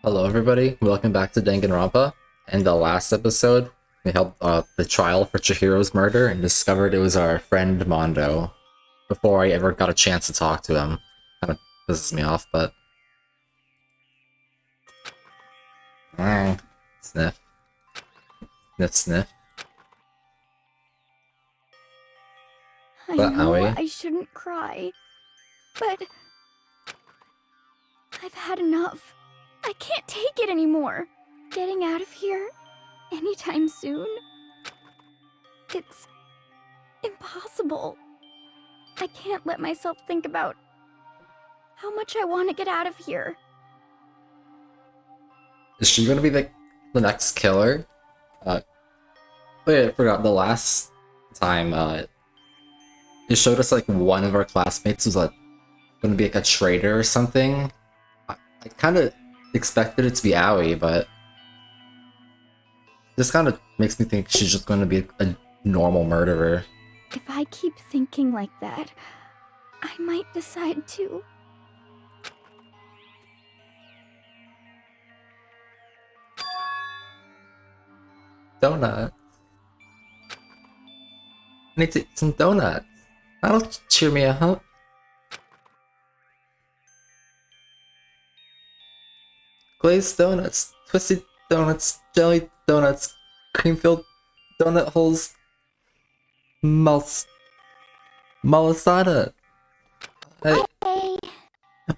Hello everybody, welcome back to Danganronpa. In the last episode, we held the trial for Chihiro's murder and discovered it was our friend Mondo. Before I ever got a chance to talk to him. Kind of pisses me off, but... Sniff. Sniff, sniff. I know I shouldn't cry, but I've had enough. I can't take it anymore. Getting out of here anytime soon, it's impossible. I can't let myself think about how much I want to get out of here. Is she gonna be the next killer? Wait, I forgot, the last time, it showed us like one of our classmates was like gonna be like a traitor or something. I kind of expected it to be Aoi, but this kind of makes me think she's just going to be a normal murderer. If I keep thinking like that, I might decide to. Donut. I need to eat some donuts. That'll cheer me up. Glazed donuts, twisted donuts, jelly donuts, cream-filled donut holes, malasada. Hey.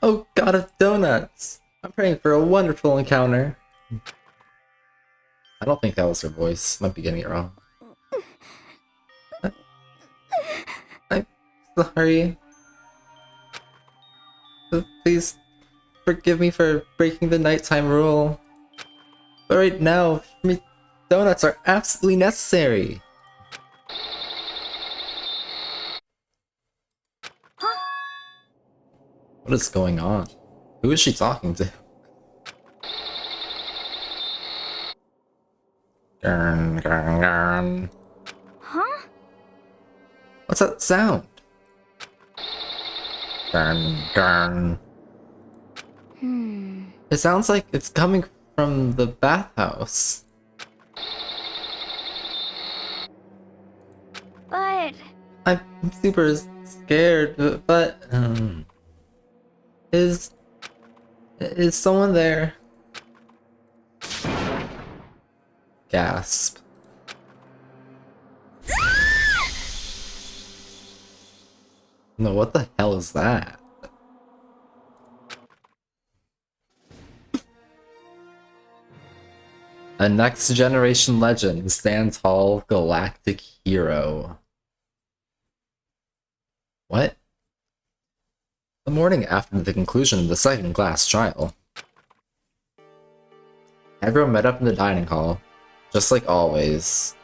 Oh, god of donuts! I'm praying for a wonderful encounter. I don't think that was her voice. Might be getting it wrong. I'm sorry. Please forgive me for breaking the nighttime rule. But right now, for me, donuts are absolutely necessary. Huh? What is going on? Who is she talking to? Gurn, gurn, gurn. Huh? What's that sound? Gurn, gurn. It sounds like it's coming from the bathhouse. But... I'm super scared, but is someone there? Gasp. No, what the hell is that? A next generation legend stands tall, galactic hero. What? The morning after the conclusion of the second class trial, everyone met up in the dining hall, just like always,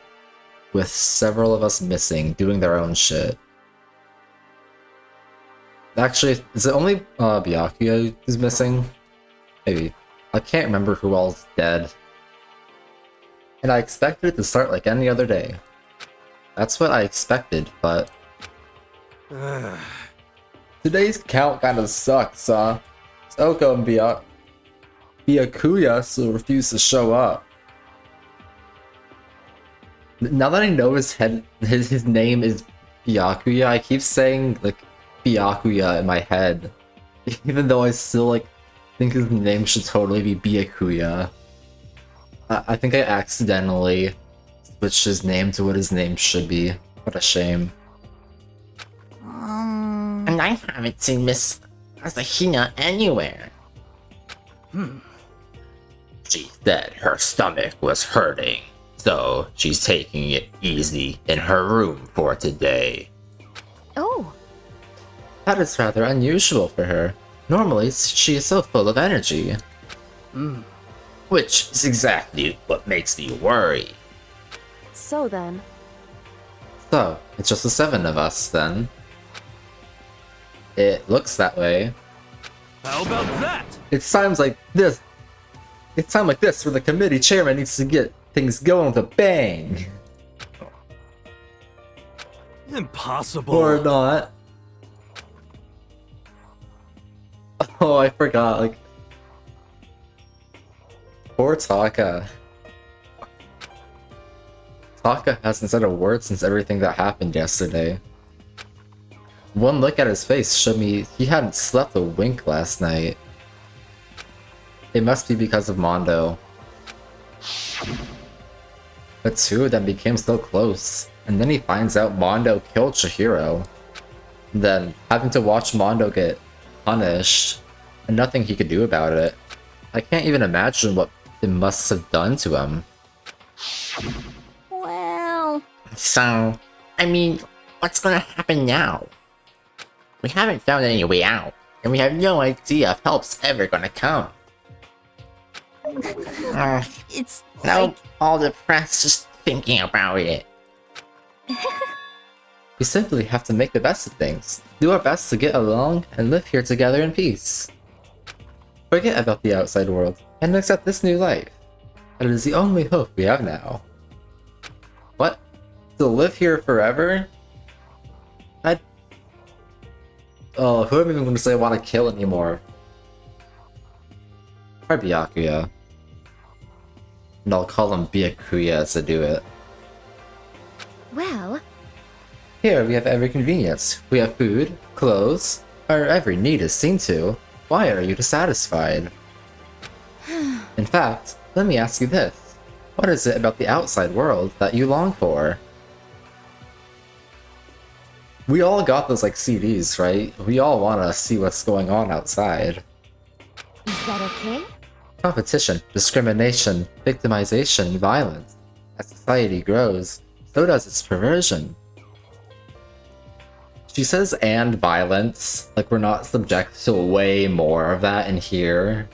with several of us missing, doing their own shit. Actually, is it only Byakuya who's missing? Maybe. I can't remember who all's dead. And I expected it to start like any other day. That's what I expected, but... Today's count kinda sucks, Oko and Byakuya still refuse to show up. Now that I know his name is Byakuya, I keep saying, like, Byakuya in my head. Even though I still, like, think his name should totally be Byakuya. I think I accidentally switched his name to what his name should be. What a shame. And I haven't seen Miss Asahina anywhere. She said her stomach was hurting, so she's taking it easy in her room for today. Oh. That is rather unusual for her. Normally, she is so full of energy. Which is exactly what makes me worry. So then... So, it's just the 7 of us, then. It looks that way. How about that? It's times like this. It's time like this where the committee chairman needs to get things going with a bang. Impossible. Or not. Oh, I forgot, like... Poor Taka. Taka hasn't said a word since everything that happened yesterday. One look at his face showed me he hadn't slept a wink last night. It must be because of Mondo. The two of them became so close, and then he finds out Mondo killed Chihiro. Then, having to watch Mondo get punished, and nothing he could do about it. I can't even imagine what it must have done to him. Well... So, I mean, what's gonna happen now? We haven't found any way out, and we have no idea if help's ever gonna come. It's Now, like... all depressed just thinking about it. We simply have to make the best of things, do our best to get along, and live here together in peace. Forget about the outside world, and accept this new life. That is the only hope we have now. What? To live here forever? Oh, who am I even going to say I want to kill anymore? Probably Byakuya. And I'll call him Byakuya to do it. Well... Here we have every convenience. We have food, clothes, our every need is seen to. Why are you dissatisfied? In fact, let me ask you this. What is it about the outside world that you long for? We all got those like CDs, right? We all want to see what's going on outside. Is that okay? Competition, discrimination, victimization, violence. As society grows, so does its perversion. She says and violence, like we're not subject to way more of that in here.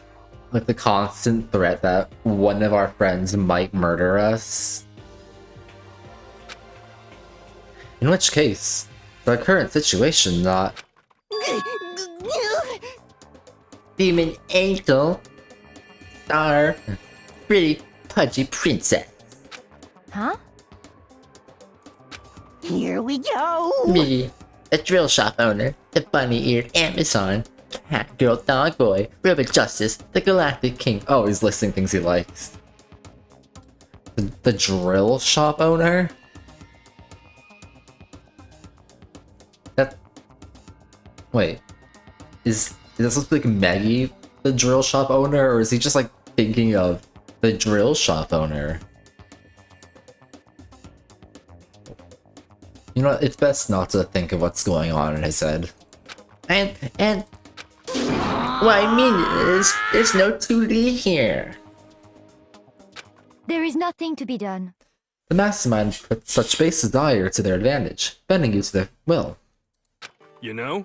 Like the constant threat that one of our friends might murder us. In which case, the current situation not... Demon angel, star, pretty pudgy princess. Huh? Here we go! Me, a drill shop owner, the bunny-eared Amazon, cat girl dog boy, Robot Justice, the galactic king. Oh, he's listing things he likes. The drill shop owner? That... Wait. Is this supposed to be like Maggie, the drill shop owner, or is he just like thinking of the drill shop owner? You know, it's best not to think of what's going on in his head. And what I mean is, there's no 2D here. There is nothing to be done. The mastermind put such base desire to their advantage, bending you to their will. You know?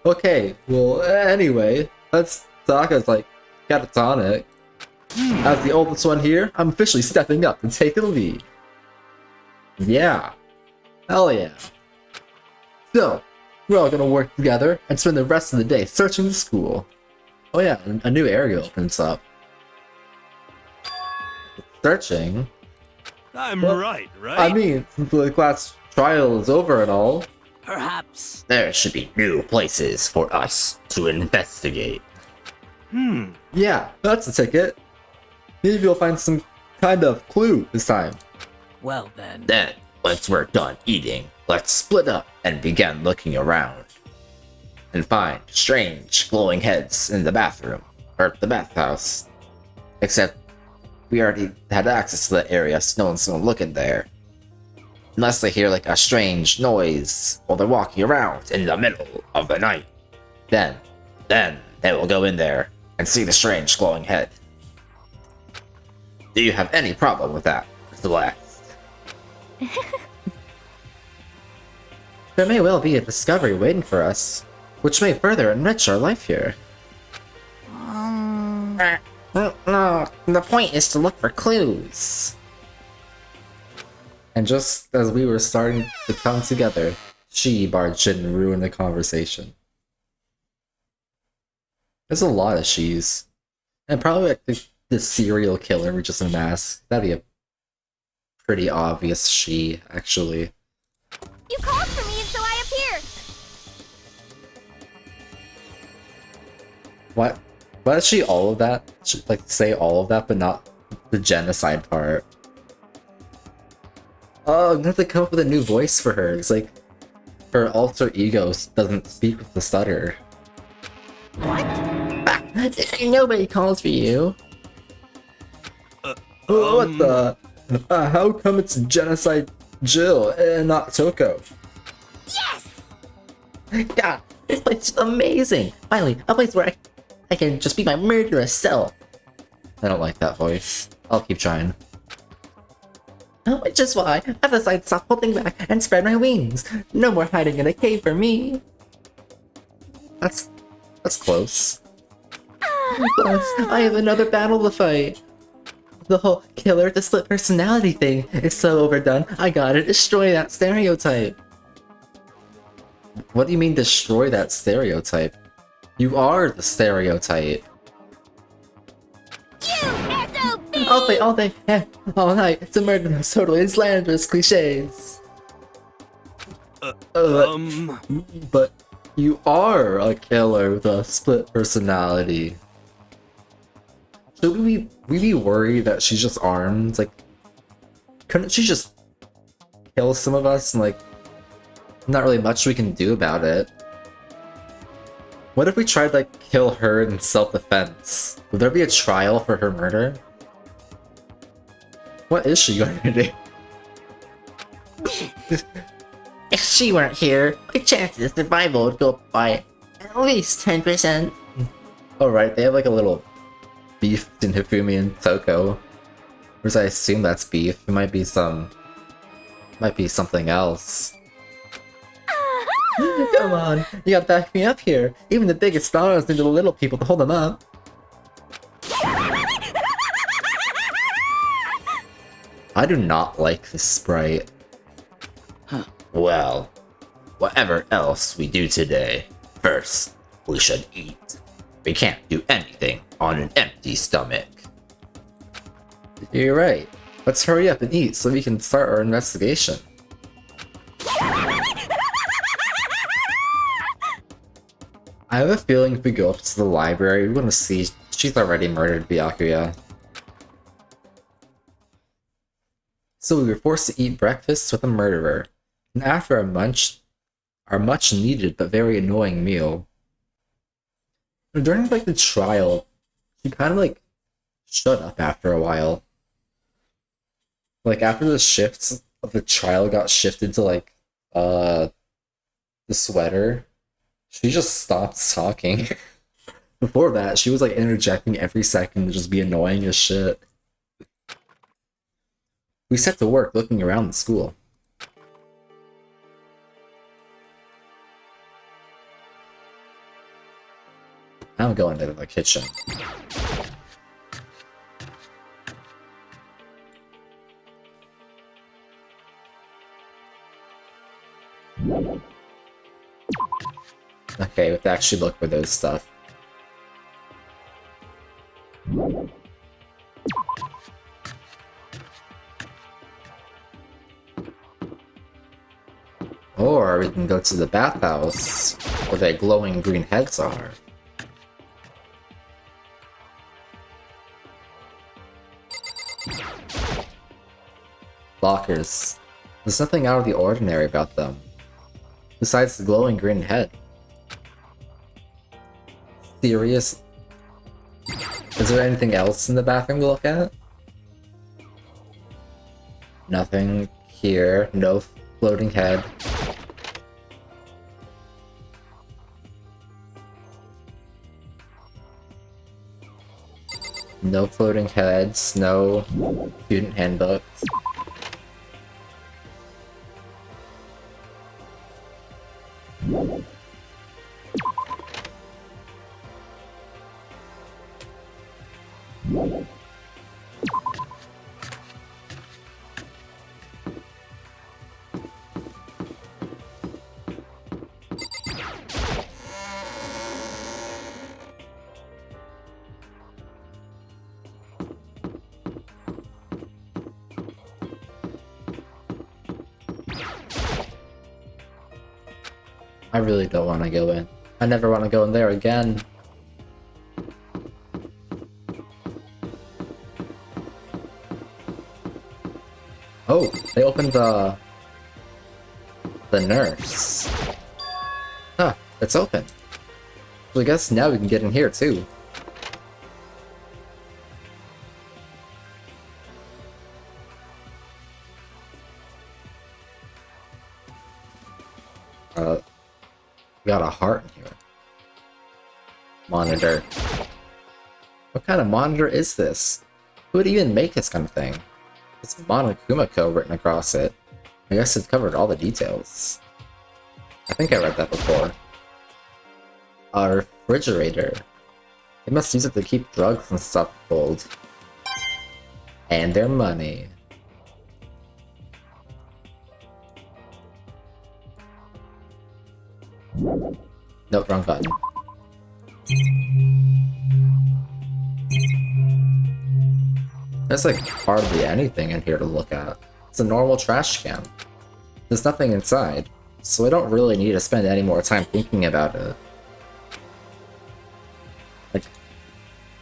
Okay, well, anyway, that's Taka's like catatonic. As the oldest one here, I'm officially stepping up and taking the lead. Yeah. Hell yeah. So, we're all gonna work together and spend the rest of the day searching the school. Oh yeah, a new area opens up. Searching? I'm Well, right? I mean, since the class trial is over and all. Perhaps. There should be new places for us to investigate. Yeah, that's a ticket. Maybe we'll find some kind of clue this time. Well then. Then, once we're done eating, let's split up and begin looking around. And find strange glowing heads in the bathroom, or the bathhouse. Except, we already had access to that area, so no one's gonna look in there. Unless they hear like a strange noise while they're walking around in the middle of the night. Then they will go in there and see the strange glowing head. Do you have any problem with that, Celeste? There may well be a discovery waiting for us, which may further enrich our life here. No, the point is to look for clues. And just as we were starting to come together, she barged in and ruined the conversation. There's a lot of she's. And probably like the serial killer with just a mask. That'd be a pretty obvious she, actually. You called for me, so I appeared. What? Why does she all of that? Like say all of that, but not the genocide part? Oh, I'm gonna have to come up with a new voice for her. It's like her alter ego doesn't speak with the stutter. Nobody calls for you. What the? How come it's genocide Jill and not Toko? Yes! God, this place is amazing! Finally, a place where I can just be my murderous self. I don't like that voice. I'll keep trying. Which is why I've decided to stop holding back and spread my wings. No more hiding in a cave for me. That's close. Plus, I have another battle to fight. The whole killer to split personality thing is so overdone, I gotta destroy that stereotype. What do you mean destroy that stereotype? You are the stereotype. You SOB! All day, all night, to murder those totally slanderous cliches. But you are a killer with a split personality. Should we be worried that she's just armed? Like, couldn't she just kill some of us and like, not really much we can do about it? What if we tried to like kill her in self-defense? Would there be a trial for her murder? What is she going to do? If she weren't here, my chances of survival would go up by at least 10%. Oh right, they have like a little beef in Hifumi and Toko. Whereas I assume that's beef. It might be something else. Come on, you gotta back me up here. Even the biggest stars need the little people to hold them up. I do not like this sprite. Well, whatever else we do today, first, we should eat. We can't do anything on an empty stomach. You're right. Let's hurry up and eat so we can start our investigation. I have a feeling if we go up to the library, we're gonna see she's already murdered Byakuya. So we were forced to eat breakfast with a murderer, and after our much needed but very annoying meal. During like the trial, she kind of like shut up after a while. Like after the shifts of the trial got shifted to like the sweater, she just stopped talking. Before that, she was like interjecting every second to just be annoying as shit. We set to work looking around the school. I'm going to the kitchen. Okay, we have to actually look for those stuff. Or we can go to the bathhouse, where the glowing green heads are. Lockers. There's nothing out of the ordinary about them, besides the glowing green head. Serious? Is there anything else in the bathroom to look at? Nothing here. No floating head. No floating heads. No student handbooks. I really don't want to go in. I never want to go in there again. Oh, they opened the nurse. Huh, it's open. So I guess now we can get in here too. We got a heart in here. Monitor. What kind of monitor is this? Who would even make this kind of thing? It's Monokumako written across it. I guess it covered all the details. I think I read that before. A refrigerator. They must use it to keep drugs and stuff cold. And their money. Nope, wrong button. There's like hardly anything in here to look at. It's a normal trash can. There's nothing inside, so I don't really need to spend any more time thinking about it. Like,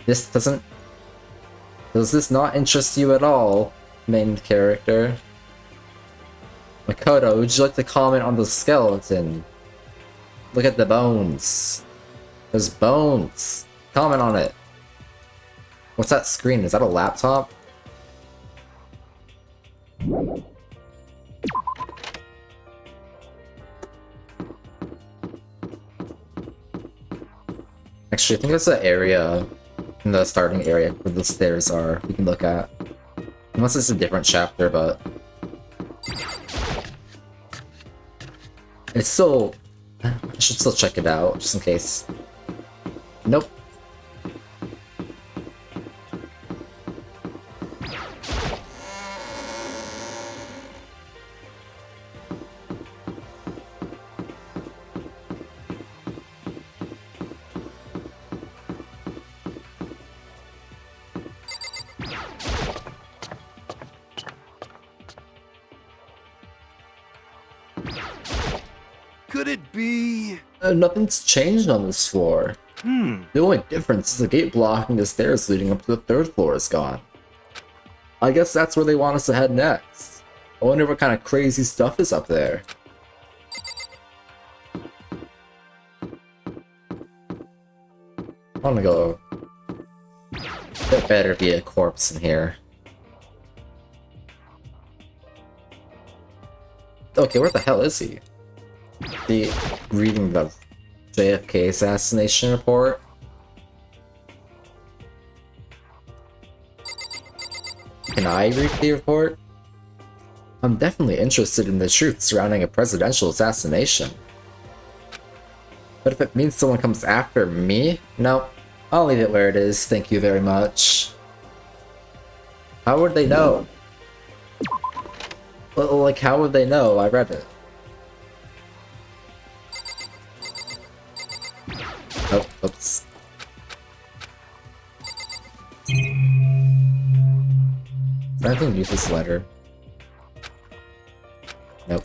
this doesn't... Does this not interest you at all, main character? Makoto, would you like to comment on the skeleton? Look at the bones. There's bones. Comment on it. What's that screen? Is that a laptop? Actually, I think there's an area in the starting area where the stairs are we can look at. Unless it's a different chapter, but... It's still... I should still check it out, just in case. Nope. Could it be? Nothing's changed on this floor. The only difference is the gate blocking the stairs leading up to the third floor is gone. I guess that's where they want us to head next. I wonder what kind of crazy stuff is up there. I wanna go... There better be a corpse in here. Okay, where the hell is he? Reading the JFK assassination report. Can I read the report? I'm definitely interested in the truth surrounding a presidential assassination. But if it means someone comes after me? Nope. I'll leave it where it is, thank you very much. How would they know? Well, like, how would they know? I read it. Oh, oops. Is there anything new with this letter? Nope.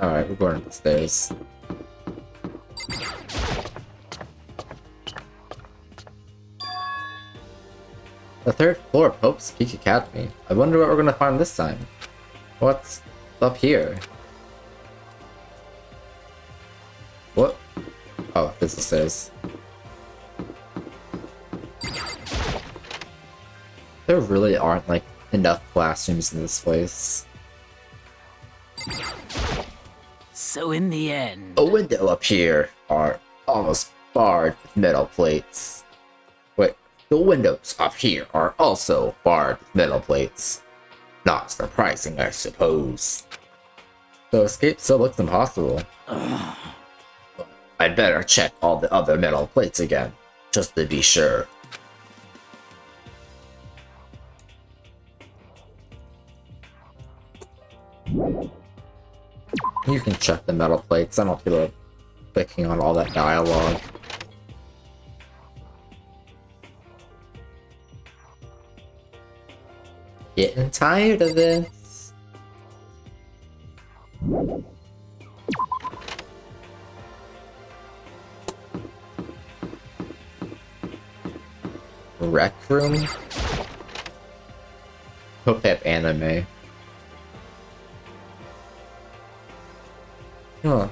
Alright, we're going up the stairs. The third floor of Hope's Peak Academy. I wonder what we're gonna find this time. What's up here? What? Oh, this is the stairs. There really aren't, like, enough classrooms in this place. So in the end... A window up here are almost barred with metal plates. Wait, the windows up here are also barred with metal plates. Not surprising, I suppose. So escape still looks impossible. I'd better check all the other metal plates again, just to be sure. You can check the metal plates, I don't feel like clicking on all that dialogue. Getting tired of this. Rec room? Hope they have anime. Huh.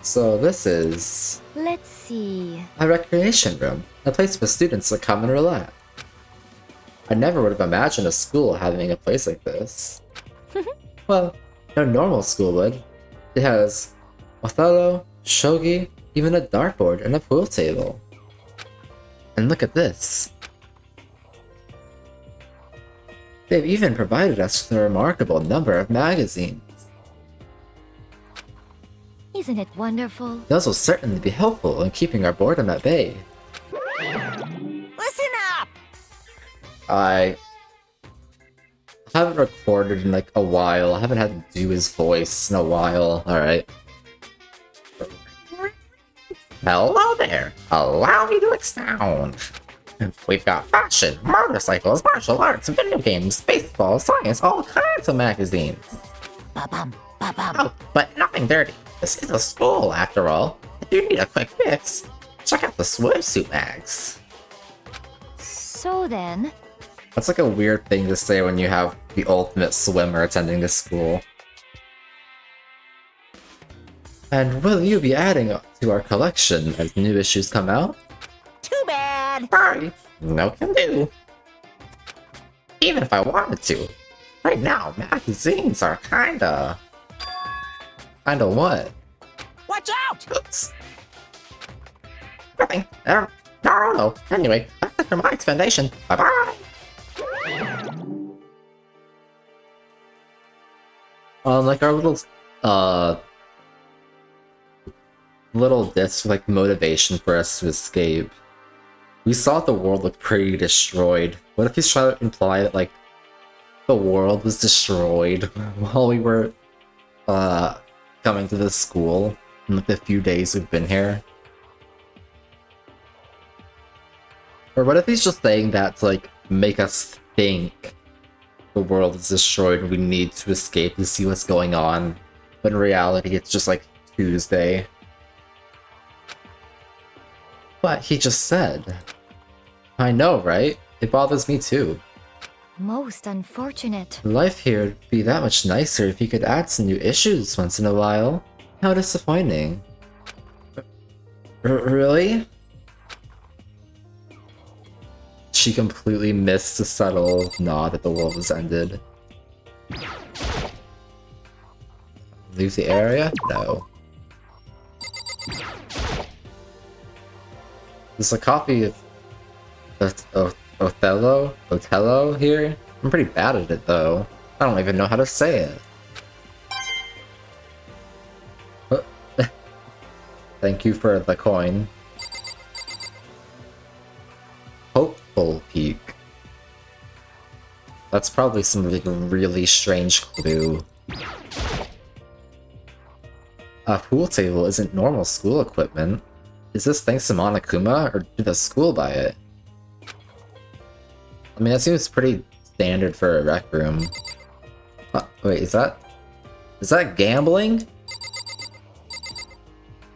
So this is Let's see. a recreation room, a place for students to come and relax. I never would have imagined a school having a place like this. Well, no normal school would. It has Othello, shogi, even a dartboard and a pool table. And look at this. They've even provided us with a remarkable number of magazines. Isn't it wonderful? Those will certainly be helpful in keeping our boredom at bay. Listen up! I haven't recorded in like a while. I haven't had to do his voice in a while. Alright. Hello there! Allow me to expound! We've got fashion, motorcycles, martial arts, video games, baseball, science, all kinds of magazines. Ba-bum, ba-bum. Oh, but nothing dirty. This is a school, after all. If you need a quick fix, check out the swimsuit mags. So then, That's like a weird thing to say when you have the ultimate swimmer attending this school. And will you be adding to our collection as new issues come out? Too bad! Sorry, no can do. Even if I wanted to. Right now, magazines are kinda... Kinda what? Watch out! Oops. Nothing. No. Anyway, that's it for my explanation. Bye-bye! Like our little disc, like, motivation for us to escape. We saw the world look pretty destroyed. What if he's trying to imply that, like, the world was destroyed while we were, coming to this school in, like, the few days we've been here? Or what if he's just saying that to, like, make us think the world is destroyed and we need to escape to see what's going on, but in reality it's just, like, Tuesday. But he just said. I know, right? It bothers me too. most unfortunate. Life here would be that much nicer if you could add some new issues once in a while. How disappointing. Really? She completely missed the subtle nod that the world was ended. Leave the area? No. There's a copy of Othello here. I'm pretty bad at it though. I don't even know how to say it. Thank you for the coin. Hopeful Peak. That's probably some really strange clue. A pool table isn't normal school equipment. Is this thanks to Monokuma, or did the school buy it? I mean, that seems pretty standard for a rec room. Wait, is that gambling?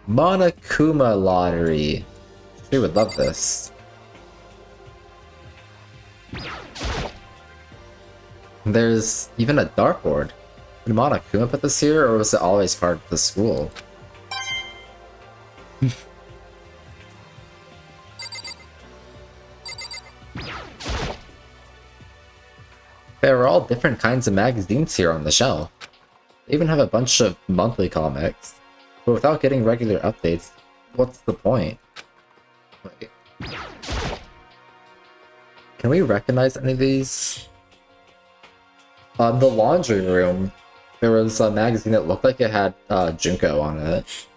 Monokuma lottery. She would love this. There's even a dartboard. Did Monokuma put this here, or was it always part of the school? There are all different kinds of magazines here on the shelf. They even have a bunch of monthly comics. But without getting regular updates, what's the point? Wait. Can we recognize any of these? The laundry room, there was a magazine that looked like it had Junko on it.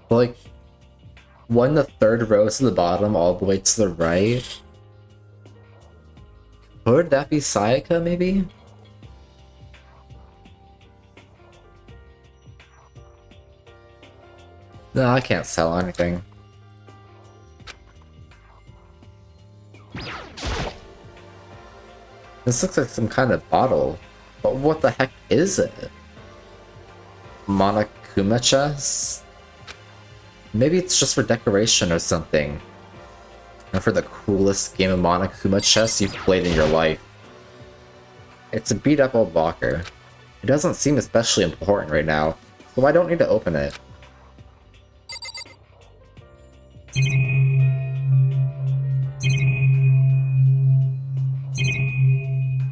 Like, one the third row to the bottom, all the way to the right. Could that be Sayaka, maybe? No, I can't sell anything. This looks like some kind of bottle, but what the heck is it? Monokuma chess? Maybe it's just for decoration or something. And for the coolest game of Monokuma chess you've played in your life. It's a beat up old locker. It doesn't seem especially important right now, so I don't need to open it.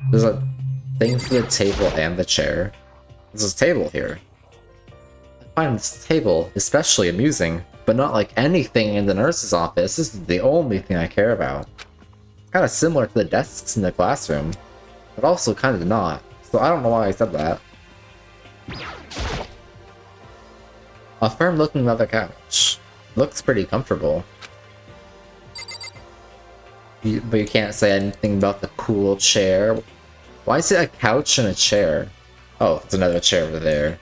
There's a thing for the table and the chair. There's a table here. I find this table especially amusing, but not like anything in the nurse's office. This is the only thing I care about. It's kind of similar to the desks in the classroom, but also kind of not, so I don't know why I said that. A firm-looking leather couch. Looks pretty comfortable. But you can't say anything about the cool chair. Why is it a couch and a chair? Oh, it's another chair over there.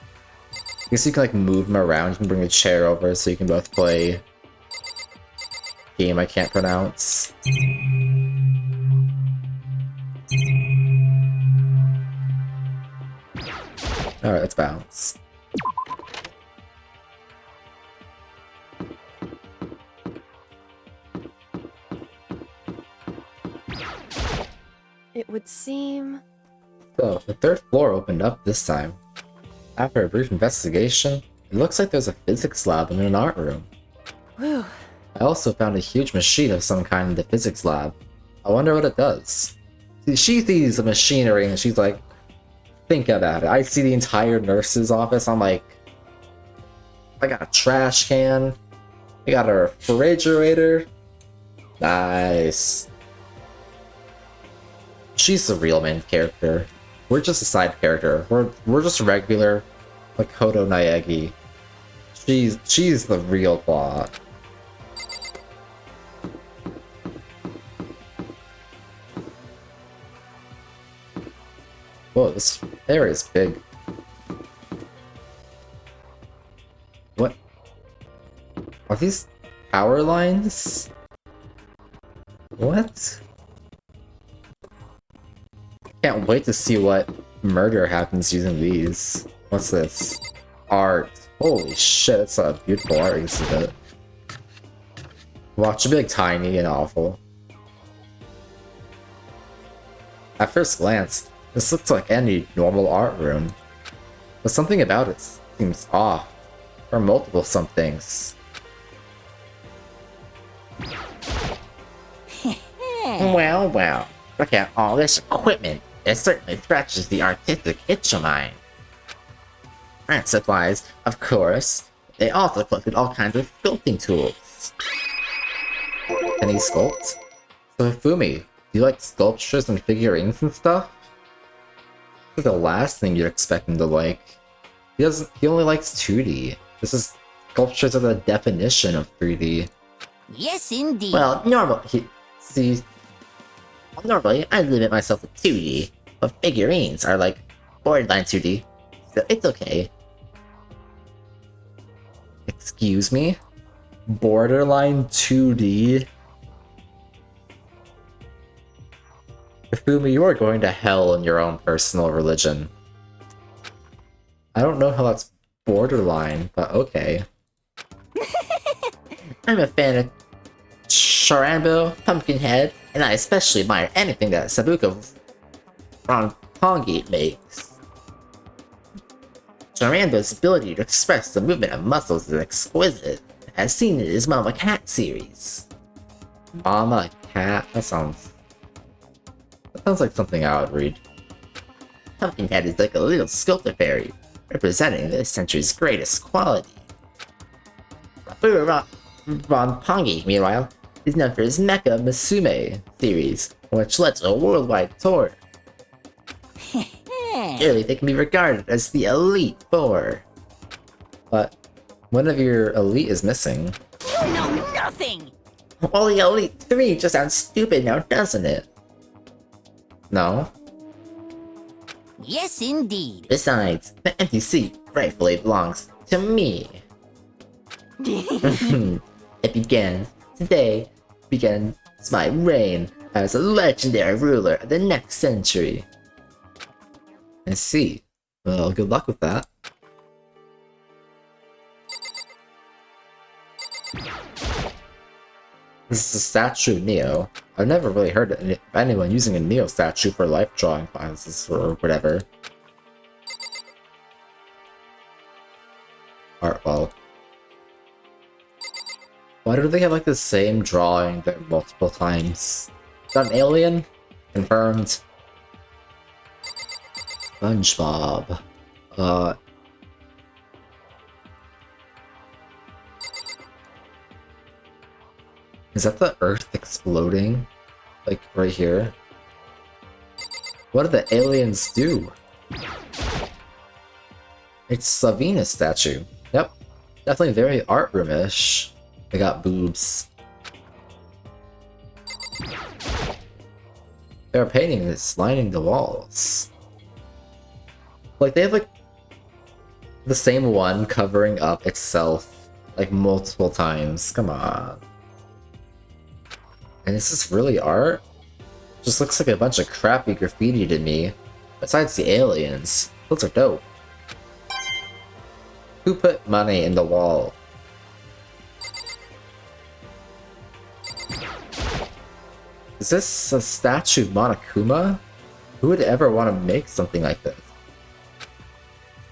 I guess you can like move them around. You can bring the chair over so you can both play game I can't pronounce. Alright, let's bounce. It would seem... So, the third floor opened up this time. After a brief investigation, it looks like there's a physics lab and an art room. Whew. I also found a huge machine of some kind in the physics lab. I wonder what it does. See, she sees the machinery and she's like, think about it. I see the entire nurse's office, I'm like, I got a trash can, I got a refrigerator. Nice. She's the real main character. We're just a side character. We're just regular, like Hodo Naegi. She's the real plot. Whoa, this area is big. What? Are these power lines? What? Can't wait to see what murder happens using these. What's this? Art. Holy shit, that's a beautiful art exhibit. Watch it be like tiny and awful. At first glance, this looks like any normal art room, but something about it seems off, or multiple somethings. Well, well, look at all this equipment. It certainly scratches the artistic itch of mine. Art supplies, of course. They also collected all kinds of sculpting tools. Can he sculpt? So Fumi, do you like sculptures and figurines and stuff? This is the last thing you'd expect him to like. He only likes 2D. This is sculptures are the definition of 3D. Yes, indeed. Well, normally I limit myself to 2D, but figurines are like borderline 2D, so it's okay. Excuse me? Borderline 2D? Fumi, you are going to hell in your own personal religion. I don't know how that's borderline, but okay. I'm a fan of Sharambo, Pumpkinhead, and I especially admire anything that Sabuka Ronpongi makes. Sharambo's ability to express the movement of muscles is exquisite, as seen in his Mama Cat series. Mama Cat? That sounds like something I would read. Pumpkinhead is like a little sculptor fairy, representing this century's greatest quality. Ronpongi, meanwhile, is known for his Mecha Musume series, which led to a worldwide tour. Surely they can be regarded as the Elite Four. But one of your elite is missing. You know nothing! Well, the Elite 3 just sounds stupid now, doesn't it? No? Yes, indeed. Besides, the empty seat rightfully belongs to me. Today begins my reign as a legendary ruler of the next century. I see. Well, good luck with that. This is a statue of Neo. I've never really heard of anyone using a Neo statue for life drawing classes or whatever. Art wall. Why do they have like the same drawing there multiple times? Is that an alien? Confirmed. SpongeBob. Is that the Earth exploding? Like, right here? What do the aliens do? It's a Venus statue. Yep. Definitely very art room-ish. They got boobs. They're painting this, lining the walls. Like, they have, like, the same one covering up itself, like, multiple times. Come on. And is this really art? Just looks like a bunch of crappy graffiti to me. Besides the aliens. Those are dope. Who put money in the wall? Is this a statue of Monokuma? Who would ever want to make something like this?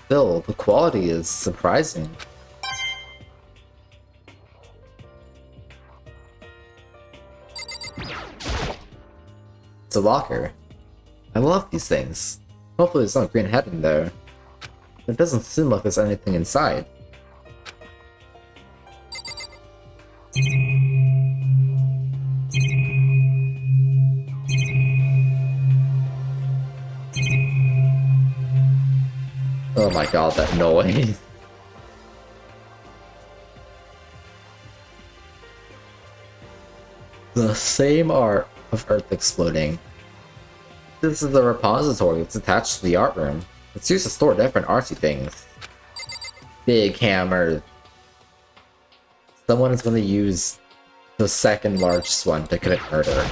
Still, the quality is surprising. It's a locker. I love these things. Hopefully there's no green head in there. It doesn't seem like there's anything inside. Oh my god, that noise. The same art of Earth exploding. This is the repository. It's attached to the art room. It's used to store different artsy things. Big hammer. Someone is going to use the second largest one to commit murder.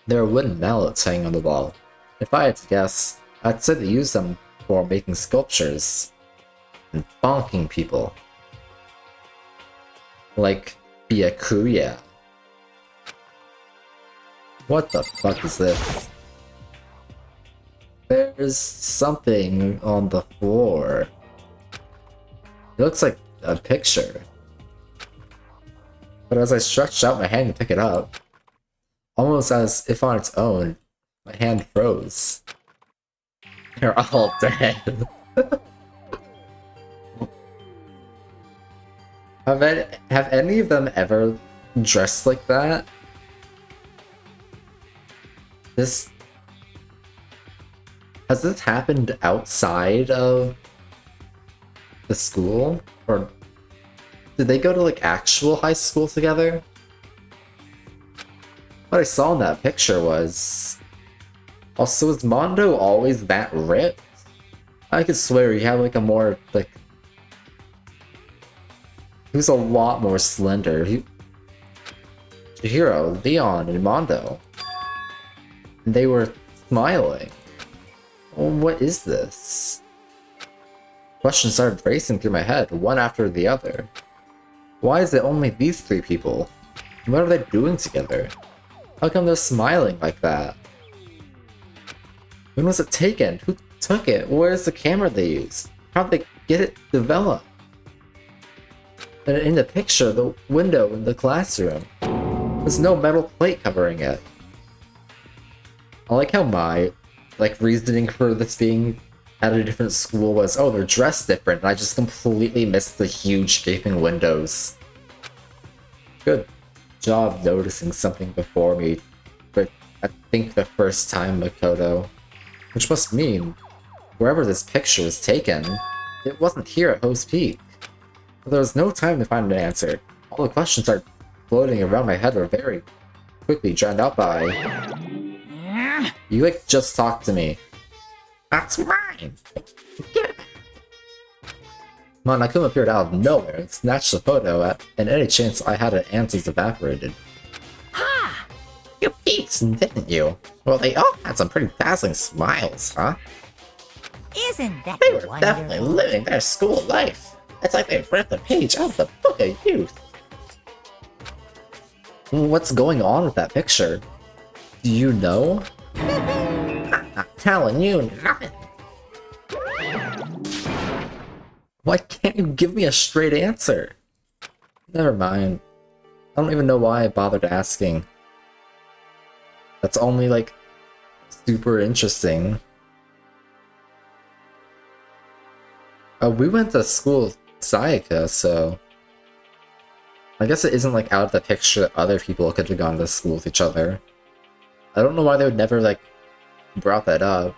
There are wooden mallets hanging on the wall. If I had to guess, I'd say they use them for making sculptures and bonking people. Like Byakuya. What the fuck is this? There's something on the floor. It looks like a picture. But as I stretched out my hand to pick it up, almost as if on its own, my hand froze. They're all dead. Have any of them ever dressed like that? Has this happened outside of the school? Or did they go to like actual high school together? What I saw in that picture was... Also, is Mondo always that ripped? I could swear he had like a more, like... He was a lot more slender. Chihiro, Leon, and Mondo. And they were smiling. Well, what is this? Questions started racing through my head, one after the other. Why is it only these three people? What are they doing together? How come they're smiling like that? When was it taken? Who took it? Where's the camera they used? How'd they get it developed? And in the picture, the window in the classroom, there's no metal plate covering it. I like how my reasoning for this being at a different school was, oh, they're dressed different, and I just completely missed the huge gaping windows. Good job noticing something before me, but I think the first time, Makoto. Which must mean, wherever this picture was taken, it wasn't here at Host Peak. But there was no time to find an answer. All the questions that floating around my head were very quickly drowned out by... You just talked to me. That's mine! Give it back! Monokuma appeared out of nowhere and snatched the photo and any chance I had at answers evaporated. Ha! You peeked, didn't you? Well, they all had some pretty dazzling smiles, huh? Isn't that They were wonderful? definitely living their school life. It's like they ripped a page out of the book of youth. What's going on with that picture? Do you know? I'm not telling you nothing. Why can't you give me a straight answer? Never mind. I don't even know why I bothered asking. That's only, like, super interesting. We went to school with Sayaka, so... I guess it isn't, like, out of the picture that other people could have gone to school with each other. I don't know why they would never, like, brought that up.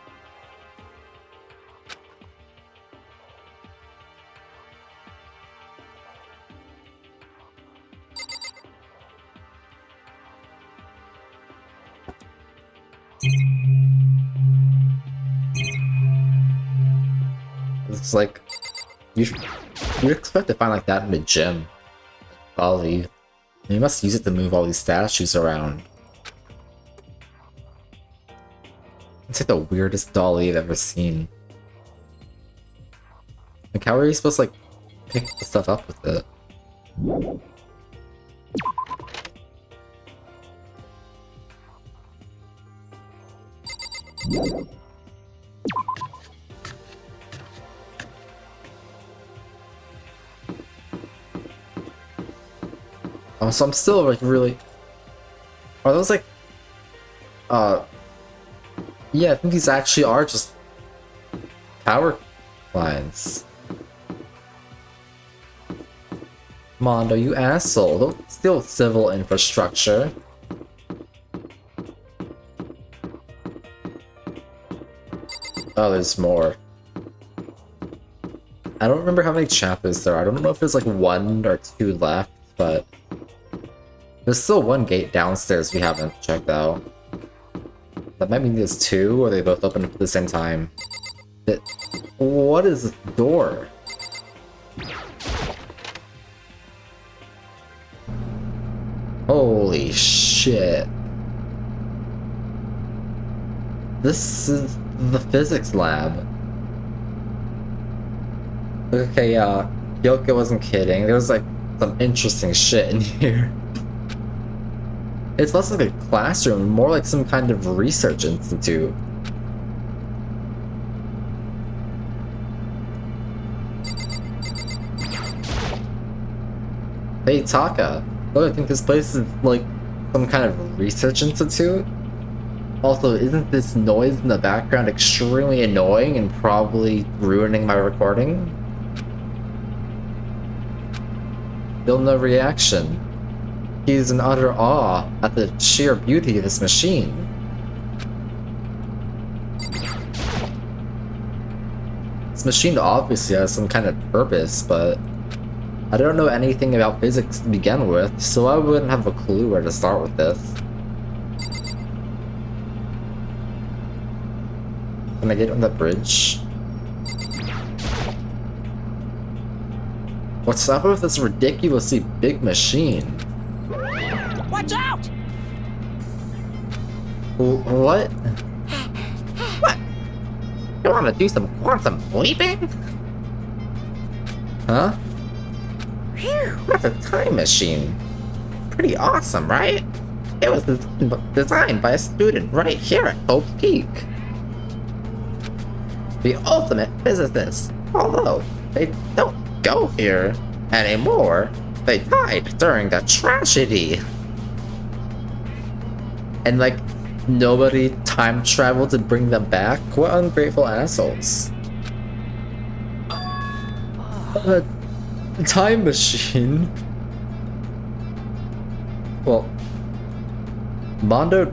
It's like, you'd expect to find like that in the gym. Golly. You must use it to move all these statues around. It's like the weirdest dolly I've ever seen. Like, how are you supposed to like pick the stuff up with it? Oh, so I'm still like really... Are those like... Yeah, I think these actually are just... power lines. Mondo, you asshole. Don't steal civil infrastructure. Oh, there's more. I don't remember how many chapters there are. I don't know if there's like 1 or 2 left, but... There's still 1 gate downstairs we haven't checked out. That might mean there's 2, or they both open up at the same time. What is this door? Holy shit. This is the physics lab. Okay, yeah, Kyoko wasn't kidding. There's like some interesting shit in here. It's less like a classroom, more like some kind of research institute. Hey Taka, don't you think this place is like some kind of research institute? Also, isn't this noise in the background extremely annoying and probably ruining my recording? Still no reaction. He's in utter awe at the sheer beauty of this machine. This machine obviously has some kind of purpose, but I don't know anything about physics to begin with, so I wouldn't have a clue where to start with this. Can I get on the bridge? What's up with this ridiculously big machine? Watch out! What? What? You want to do some quantum leaping? Huh? Phew. That's a time machine. Pretty awesome, right? It was designed by a student right here at Hope's Peak. The ultimate physicists. Although they don't go here anymore, they died during the tragedy. And like, nobody time traveled to bring them back? What ungrateful assholes. Time machine? Well, Mondo,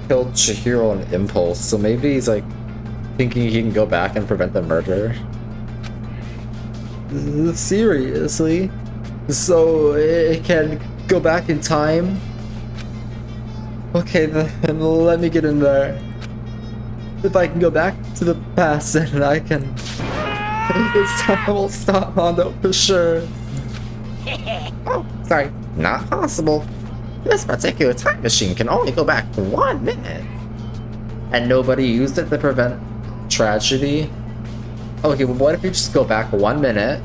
killed Chihiro on impulse, so maybe he's like, thinking he can go back and prevent the murder. Seriously? So it can go back in time? Okay then, let me get in there. If I can go back to the past, then I can... This time will stop Mondo for sure. Oh, sorry, not possible. This particular time machine can only go back 1 minute. And nobody used it to prevent tragedy? Okay, well what if you just go back 1 minute,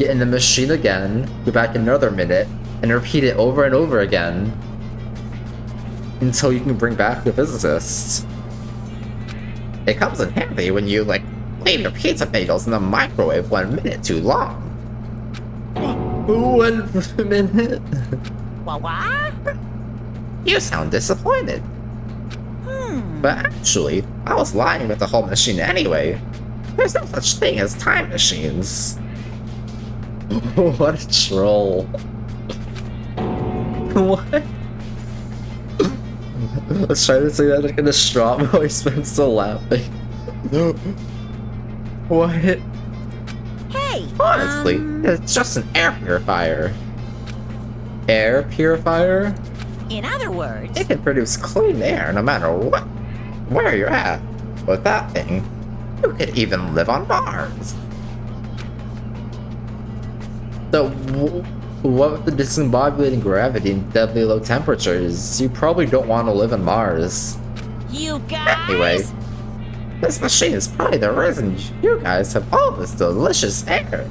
get in the machine again, go back another minute, and repeat it over and over again until you can bring back the physicist. It comes in handy when you, like, leave your pizza bagels in the microwave 1 minute too long. 1 minute? What? You sound disappointed. But actually, I was lying with the whole machine anyway. There's no such thing as time machines. What a troll. What? Let's try to say that like in a strong voice, but I'm still laughing. What? Hey! Honestly, it's just an air purifier. Air purifier? In other words, It can produce clean air no matter where you're at. With that thing, you could even live on Mars. So, what with the discombobulating gravity and deadly low temperatures? You probably don't want to live on Mars. you guys. Anyway, this machine is probably the reason you guys have all this delicious air.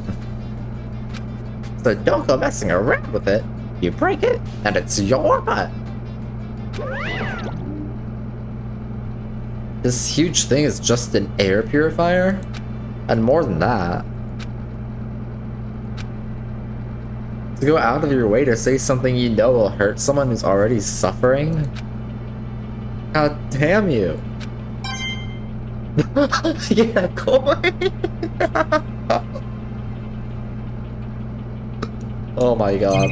So don't go messing around with it. You break it, and it's your butt. This huge thing is just an air purifier? And more than that. To go out of your way to say something you know will hurt someone who's already suffering? God damn you. Yeah, coin! Oh my god.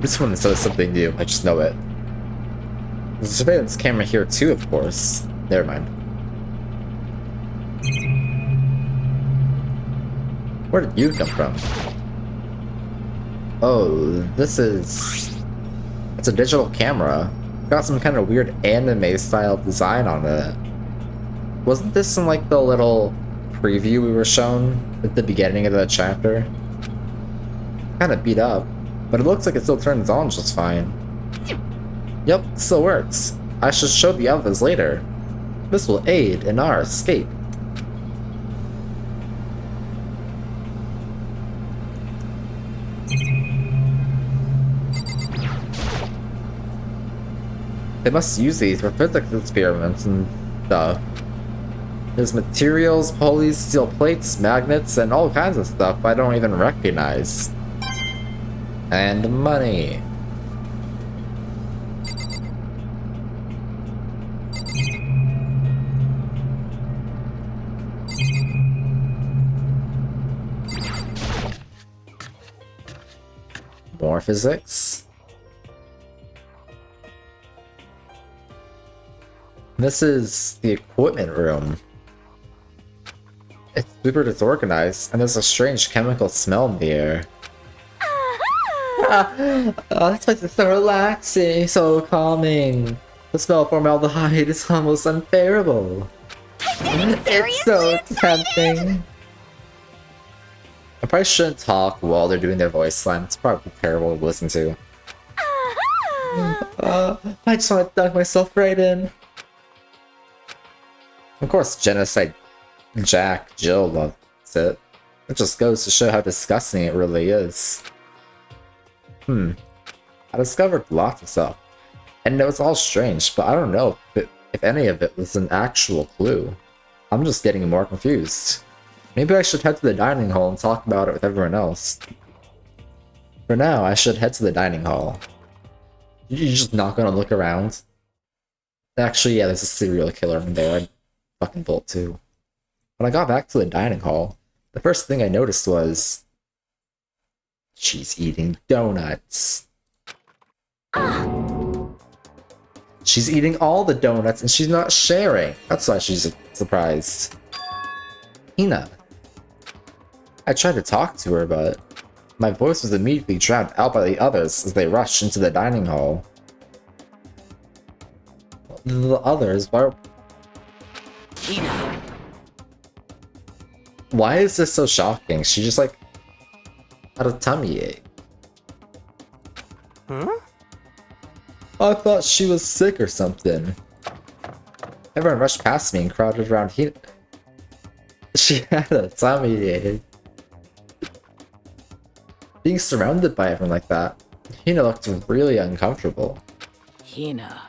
This one says something new, I just know it. There's a surveillance camera here too, of course. Never mind. Where did you come from? Oh, this is... It's a digital camera. Got some kind of weird anime-style design on it. Wasn't this in like the little preview we were shown at the beginning of the chapter? Kinda beat up, but it looks like it still turns on just fine. Yep, still works. I should show the others later. This will aid in our escape. They must use these for physics experiments and stuff. There's materials, pulleys, steel plates, magnets, and all kinds of stuff I don't even recognize. And money. More physics. This is the equipment room. It's super disorganized, and there's a strange chemical smell in the air. Oh, this place is so relaxing, so calming. The smell of formaldehyde is almost unbearable. It's so tempting. I probably shouldn't talk while they're doing their voice line. It's probably terrible to listen to. I just want to dunk myself right in. Of course, Genocide Jack Jill loves it. It just goes to show how disgusting it really is. I discovered lots of stuff. And it was all strange, but I don't know if any of it was an actual clue. I'm just getting more confused. Maybe I should head to the dining hall and talk about it with everyone else. For now, I should head to the dining hall. You're just not gonna look around? Actually, yeah, there's a serial killer in there. I'd fucking bolt too. When I got back to the dining hall, the first thing I noticed was... she's eating donuts. She's eating all the donuts and she's not sharing. That's why she's surprised. Hina. I tried to talk to her, but my voice was immediately drowned out by the others as they rushed into the dining hall. The others? Why is this so shocking? She just like had a tummy ache. Huh? I thought she was sick or something. Everyone rushed past me and crowded around here. She had a tummy ache. Being surrounded by everyone like that, Hina looked really uncomfortable. Hina.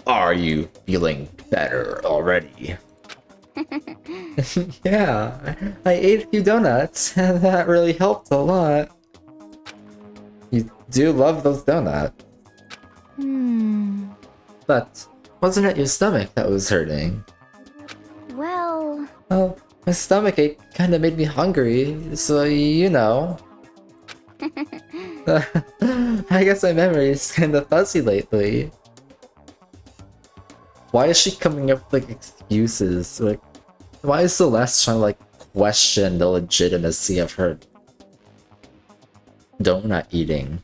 Are you feeling better already? Yeah, I ate a few donuts, and that really helped a lot. You do love those donuts. But wasn't it your stomach that was hurting? Well, Well, my stomach ache kinda made me hungry, so you know. I guess my memory is kinda fuzzy lately. Why is she coming up with like excuses? Like, why is Celeste trying to like question the legitimacy of her donut eating?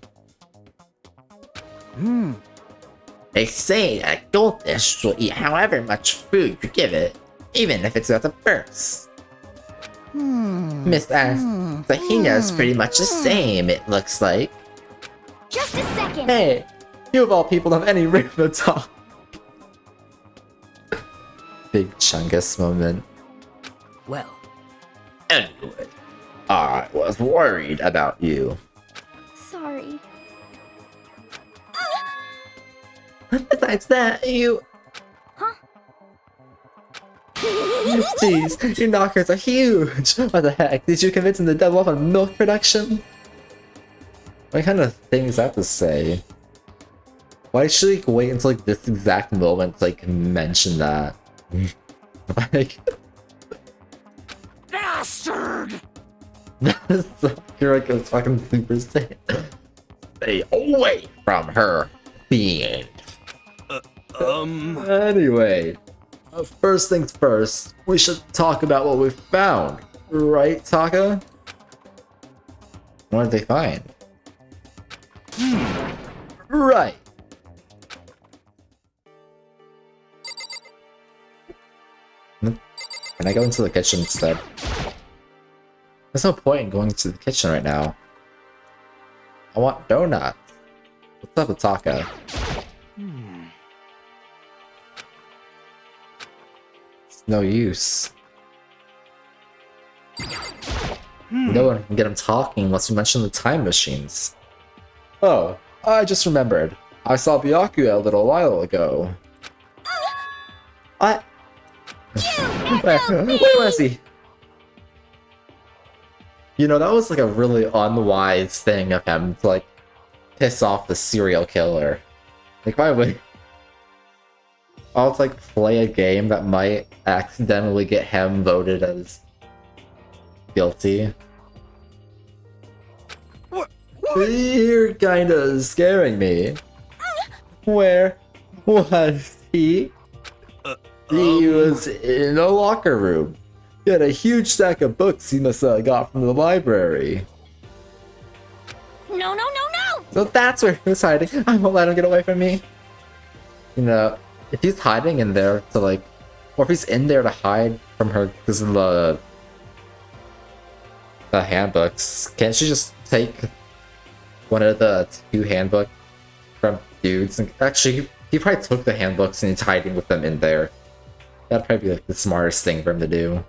They say a goldfish will eat however much food you give it, even if it's at the first. Miss Hina is pretty much the same, it looks like. just a second. Hey, you of all people have any room to talk. Big Chungus moment. Well, Anyway, I was worried about you. Sorry. Besides that, you... Huh? Jeez, your knockers are huge! What the heck, did you convince him to double up on milk production? What kind of thing is that to say? Why should he like, wait until like this exact moment to like mention that? Like... bastard! You're like a fucking Super Saiyan. Stay away from her, fiend. Anyway, first things first, we should talk about what we found. Right, Taka? What did they find? Right. Can I go into the kitchen instead? There's no point in going to the kitchen right now. I want donuts. What's up with Taka? It's no use. No one can get him talking unless we mention the time machines. Oh, I just remembered. I saw Byakuya a little while ago. What? Where was he? You know, that was like a really unwise thing of him to like piss off the serial killer. Like, why would I'll like play a game that might accidentally get him voted as guilty? You're kinda scaring me. Where was he? He was in a locker room. He had a huge stack of books he must have got from the library. No, no, no, no! So that's where he was hiding. I won't let him get away from me. You know, if he's hiding in there to like, or if he's in there to hide from her because of the handbooks, can't she just take one of the two handbooks from dudes? And actually, he probably took the handbooks and he's hiding with them in there. That'd probably be like the smartest thing for him to do.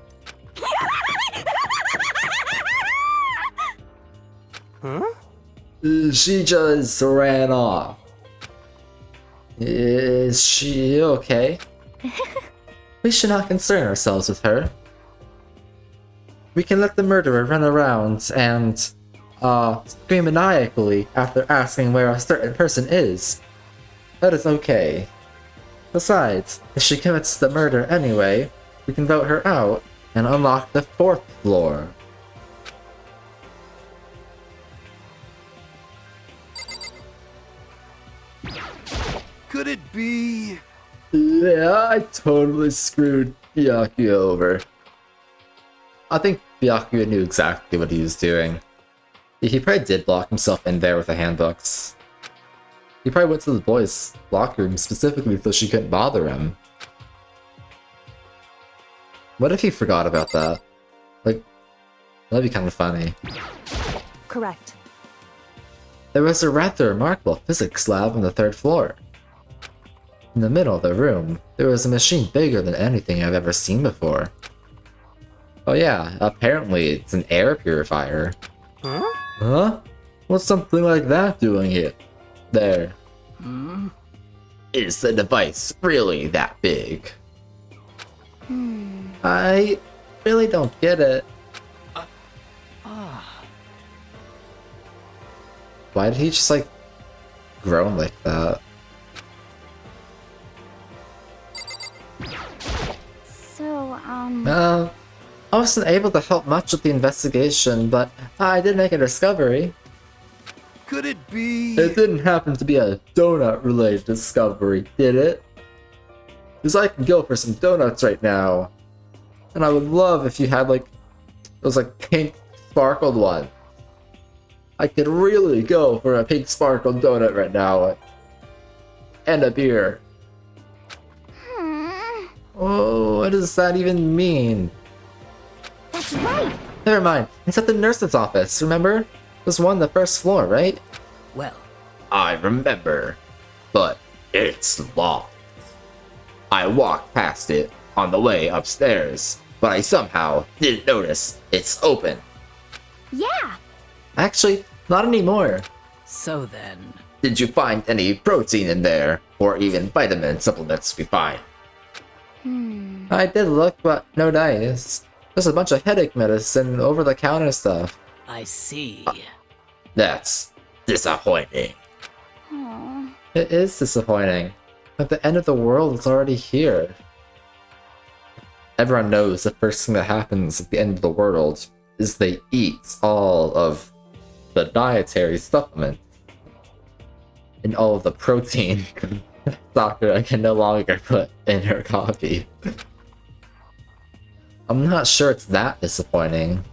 She just ran off. Is she okay? We should not concern ourselves with her. We can let the murderer run around and, scream maniacally after asking where a certain person is. That is okay. Besides, if she commits the murder anyway, we can vote her out and unlock the 4th floor. Could it be? Yeah, I totally screwed Byakuya over. I think Byakuya knew exactly what he was doing. He probably did lock himself in there with the handbooks. He probably went to the boys' locker room specifically so she couldn't bother him. What if he forgot about that? Like, that'd be kind of funny. Correct. There was a rather remarkable physics lab on the 3rd floor. In the middle of the room, there was a machine bigger than anything I've ever seen before. Oh yeah, apparently it's an air purifier. Huh? Huh? What's something like that doing here? There. Is the device really that big? I really don't get it. Why did he just like groan like that? So, I wasn't able to help much with the investigation, but I did make a discovery. Could it be? It didn't happen to be a donut-related discovery, did it? Because I can go for some donuts right now. And I would love if you had like those like pink sparkled one. I could really go for a pink sparkled donut right now. And a beer. Oh, what does that even mean? that's right. Never mind, it's at the nurse's office, remember? There's one on the first floor, right? Well, I remember, but it's locked. I walked past it on the way upstairs, but I somehow didn't notice it's open. Yeah. Actually, not anymore. so then. Did you find any protein in there, or even vitamin supplements we find? I did look, but no dice. There's a bunch of headache medicine, over-the-counter stuff. I see. That's disappointing. Aw. It is disappointing. Like the end of the world is already here. Everyone knows the first thing that happens at the end of the world is they eat all of the dietary supplements and all of the protein Sakura can no longer put in her coffee. I'm not sure it's that disappointing.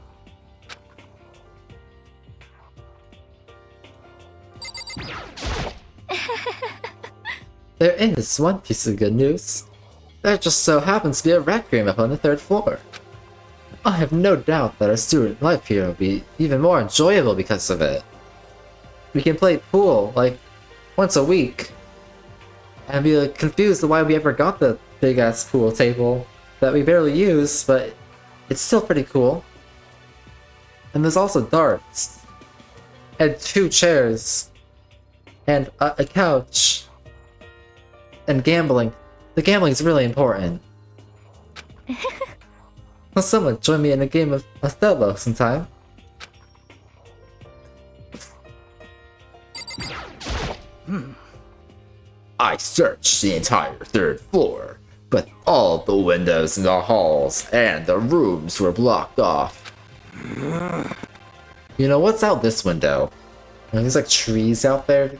There is one piece of good news. There just so happens to be a rec room up on the 3rd floor. I have no doubt that our student life here will be even more enjoyable because of it. We can play pool, like, once a week. And be like, confused why we ever got the big-ass pool table that we barely use, but it's still pretty cool. And there's also darts. And 2 chairs. And a couch. And gambling. The gambling is really important. Will someone join me in a game of Othello sometime? I searched the entire 3rd floor, but all the windows in the halls and the rooms were blocked off. You know, what's out this window? There's like trees out there.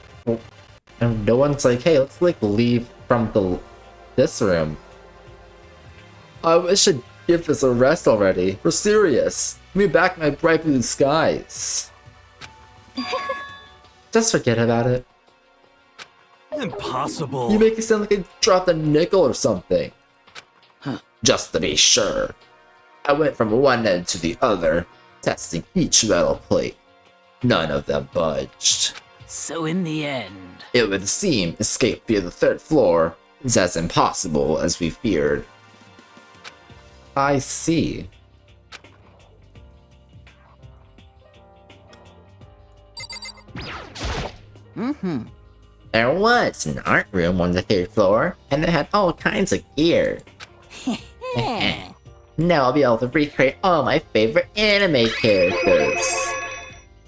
And no one's like, hey, let's like leave from this room. I wish I'd give this a rest already. We're serious. Give me back my bright blue skies. Just forget about it. Impossible. You make it sound like I dropped a nickel or something. Just to be sure, I went from one end to the other, testing each metal plate. None of them budged. So in the end. It would seem escape via the 3rd floor is as impossible as we feared. I see. There was an art room on the 3rd floor, and it had all kinds of gear. Now I'll be able to recreate all my favorite anime characters.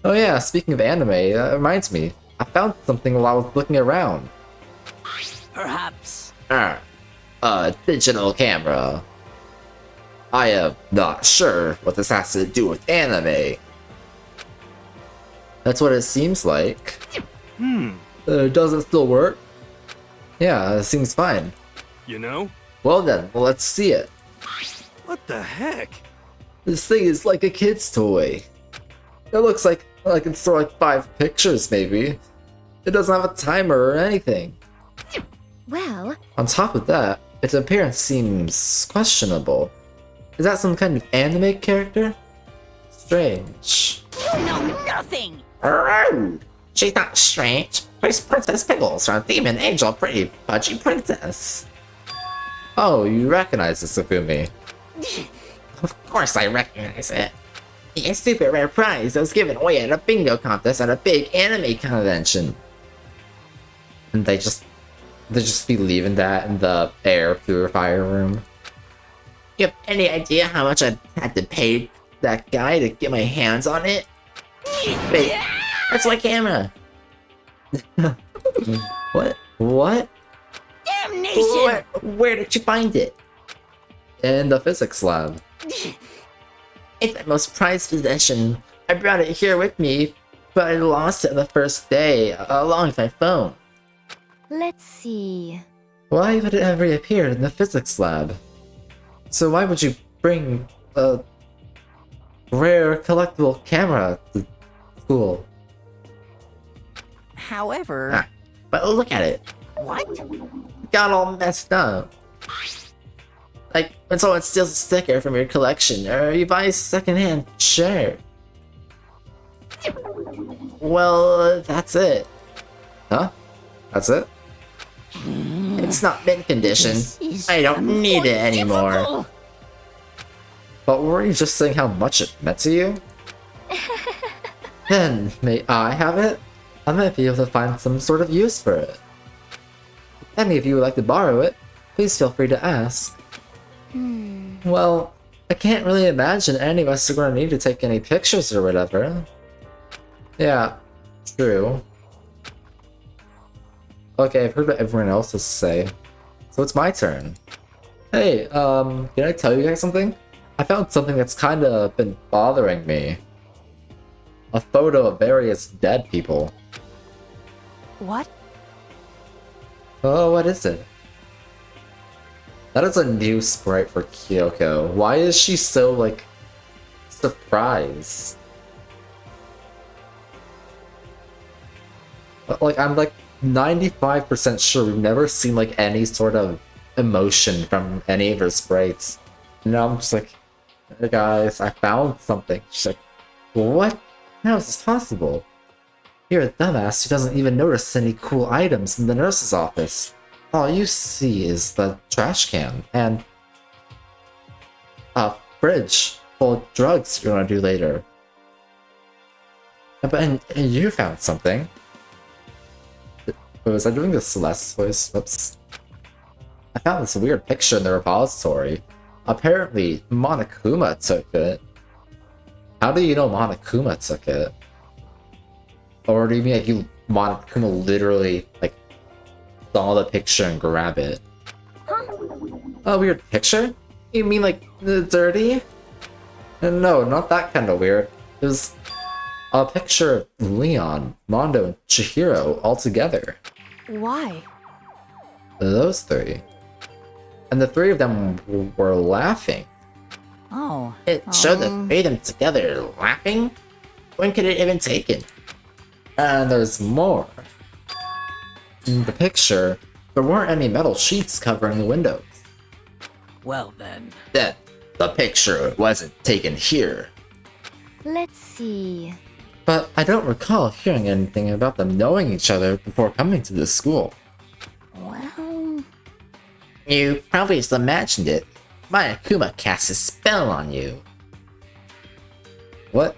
Oh yeah, speaking of anime, that reminds me. I found something while I was looking around. Perhaps. A digital camera. I am not sure what this has to do with anime. That's what it seems like. Does it still work? Yeah, it seems fine. You know? Well then, let's see it. What the heck? This thing is like a kid's toy. It looks like I can store like 5 pictures maybe. It doesn't have a timer or anything. Well, On top of that, its appearance seems questionable. Is that some kind of anime character? Strange. You know nothing! She's not strange. Where's Princess Pickles from Demon Angel Pretty Pudgy Princess? Oh, you recognize this Sakumi. Of course I recognize it. A super rare prize that was given away at a bingo contest at a big anime convention. And they just be leaving that in the air purifier room. You have any idea how much I had to pay that guy to get my hands on it? Wait, that's my camera. What? What? Damnation! Where did you find it? In the physics lab. It's my most prized possession. I brought it here with me, but I lost it the first day, along with my phone. Let's see. Why would it have reappeared in the physics lab? So why would you bring a rare collectible camera to school? However, But look at it. what? Got all messed up. Like, when someone steals a sticker from your collection, or you buy a secondhand shirt. Well, that's it. Huh? That's it? It's not mint condition. I don't need it anymore. But weren't you just saying how much it meant to you? Then, may I have it? I might be able to find some sort of use for it. If any of you would like to borrow it, please feel free to ask. Well, I can't really imagine any of us are going to need to take any pictures or whatever. Yeah, true. Okay, I've heard what everyone else has to say, so it's my turn. Hey, can I tell you guys something? I found something that's kinda been bothering me. A photo of various dead people. What? Oh, what is it? That is a new sprite for Kyoko. Why is she so, like, surprised? Like, I'm like 95% sure we've never seen like any sort of emotion from any of her sprites. And now I'm just like, hey guys, I found something. She's like, what? How is this possible? You're a dumbass who doesn't even notice any cool items in the nurse's office. All you see is the trash can and a fridge full of drugs you're gonna do later. And you found something. Wait, was I doing the Celeste voice? Whoops. I found this weird picture in the repository. Apparently, Monokuma took it. How do you know Monokuma took it? Or do you mean like Monokuma literally, like, saw the picture and grab it? A weird picture? You mean like, dirty? No, not that kind of weird. It was a picture of Leon, Mondo, and Chihiro all together. Why? Those three. And the three of them were laughing. Oh. It showed the three of them together laughing? When could it have been taken? And there's more. In the picture, there weren't any metal sheets covering the windows. Well then. That the picture wasn't taken here. Let's see. But I don't recall hearing anything about them knowing each other before coming to this school. Well. You probably just imagined it. Monokuma cast a spell on you. What?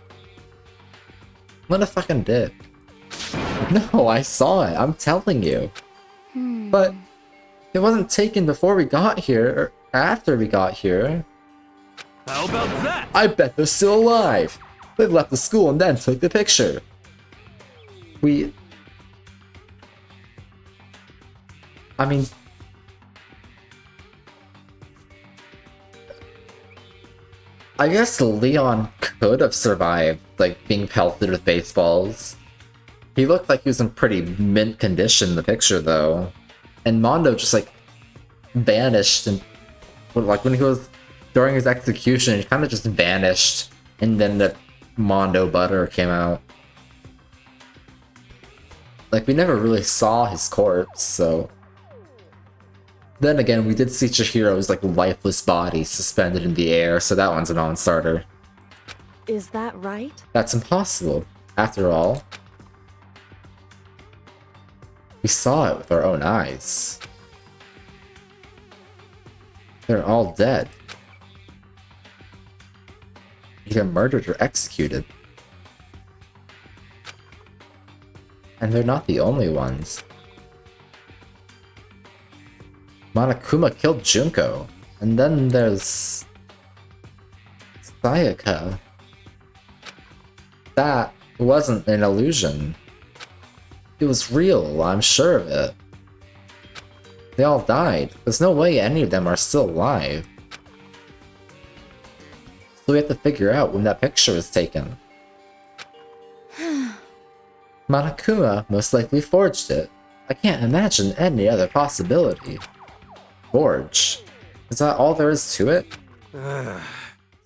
What a fucking dick. No, I saw it, I'm telling you. But it wasn't taken before we got here, or after we got here. How about that? I bet they're still alive! They left the school and then took the picture. I mean... I guess Leon could have survived, like, being pelted with baseballs. He looked like he was in pretty mint condition in the picture, though. And Mondo just, like, vanished, and, like, when he was during his execution, he kind of just vanished, and then the Mondo butter came out. Like, we never really saw his corpse, so... Then again, we did see Chihiro's, like, lifeless body suspended in the air, so that one's a non-starter. Is that right? That's impossible. After all, we saw it with our own eyes. They're all dead. either murdered or executed. And they're not the only ones. Monokuma killed Junko, and then there's Sayaka. That wasn't an illusion. It was real, I'm sure of it. They all died. There's no way any of them are still alive. So we have to figure out when that picture was taken. Monokuma most likely forged it. I can't imagine any other possibility. Forge? Is that all there is to it?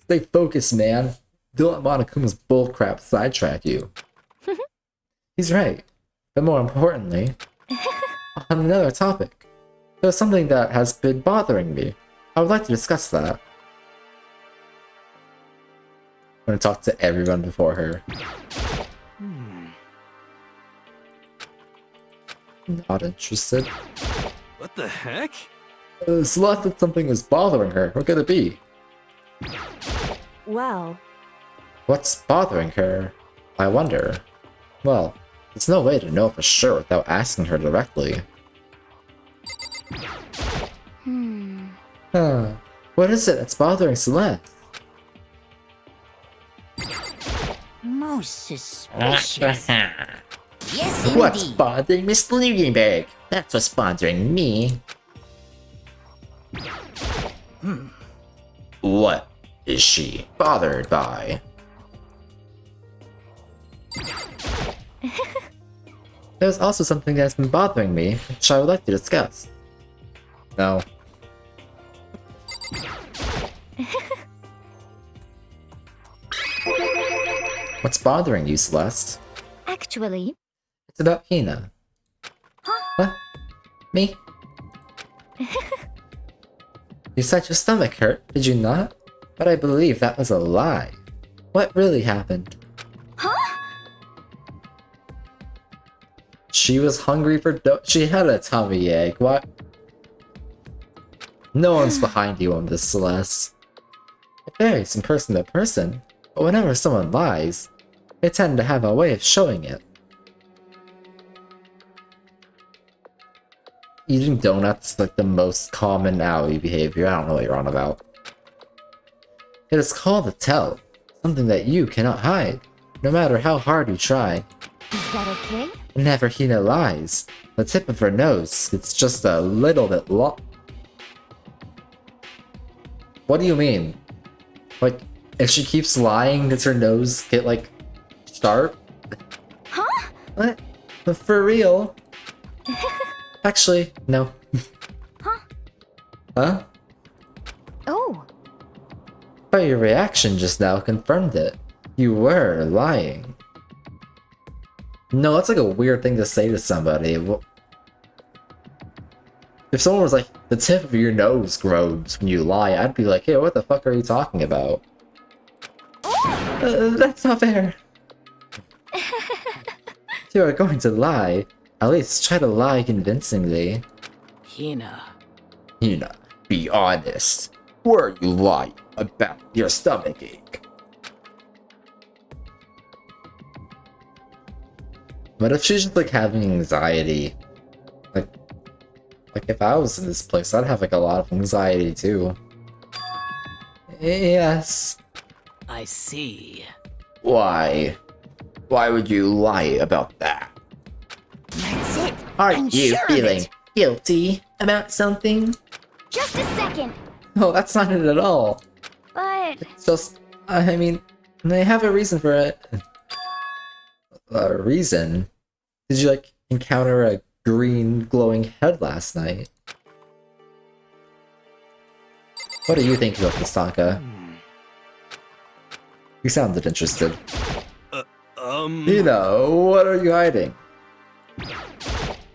Stay focused, man. Don't let Monokuma's bullcrap sidetrack you. He's right. But more importantly, on another topic, there's something that has been bothering me. I would like to discuss that. I'm gonna talk to everyone before her. Not interested. What the heck? Celeste said something was bothering her. What could it be? Well, What's bothering her? I wonder. Well, there's no way to know for sure without asking her directly. Huh. What is it that's bothering Celeste? Most suspicious. Yes, What's indeed. bothering Miss Liebenberg? That's what's bothering me. What is she bothered by? There's also something that's been bothering me, which I would like to discuss. No. What's bothering you, Celeste? Actually, It's about Hina. Huh? Me? You said your stomach hurt, did you not? But I believe that was a lie. What really happened? She was hungry for she had a tummy ache, what? No one's behind you on this, Celeste. It varies from person to person, but whenever someone lies, they tend to have a way of showing it. Eating donuts is like the most common alley behavior, I don't know what you're on about. It is called a tell, something that you cannot hide, no matter how hard you try. is that okay? Whenever Hina lies, the tip of her nose gets just a little bit long. What do you mean? Like, if she keeps lying, does her nose get, like, sharp? Huh? What? But for real? Actually, no. Huh? Huh? Oh, But your reaction just now confirmed it. You were lying. No, that's like a weird thing to say to somebody. If someone was like, the tip of your nose grows when you lie, I'd be like, hey, what the fuck are you talking about? That's not fair. If you are going to lie, at least try to lie convincingly. Hina. Hina, be honest. Were you lying about your stomach ache? What if she's just like having anxiety? Like if I was in this place, I'd have like a lot of anxiety too. Yes. I see. Why? Why would you lie about that? That's it. Are I'm you sure of feeling it. guilty about something? just a second. No, that's not it at all. But It's just, I mean, they have a reason for it. A reason? Did you like encounter a green glowing head last night? What do you think about this, Taka? You sounded interested. You know, what are you hiding?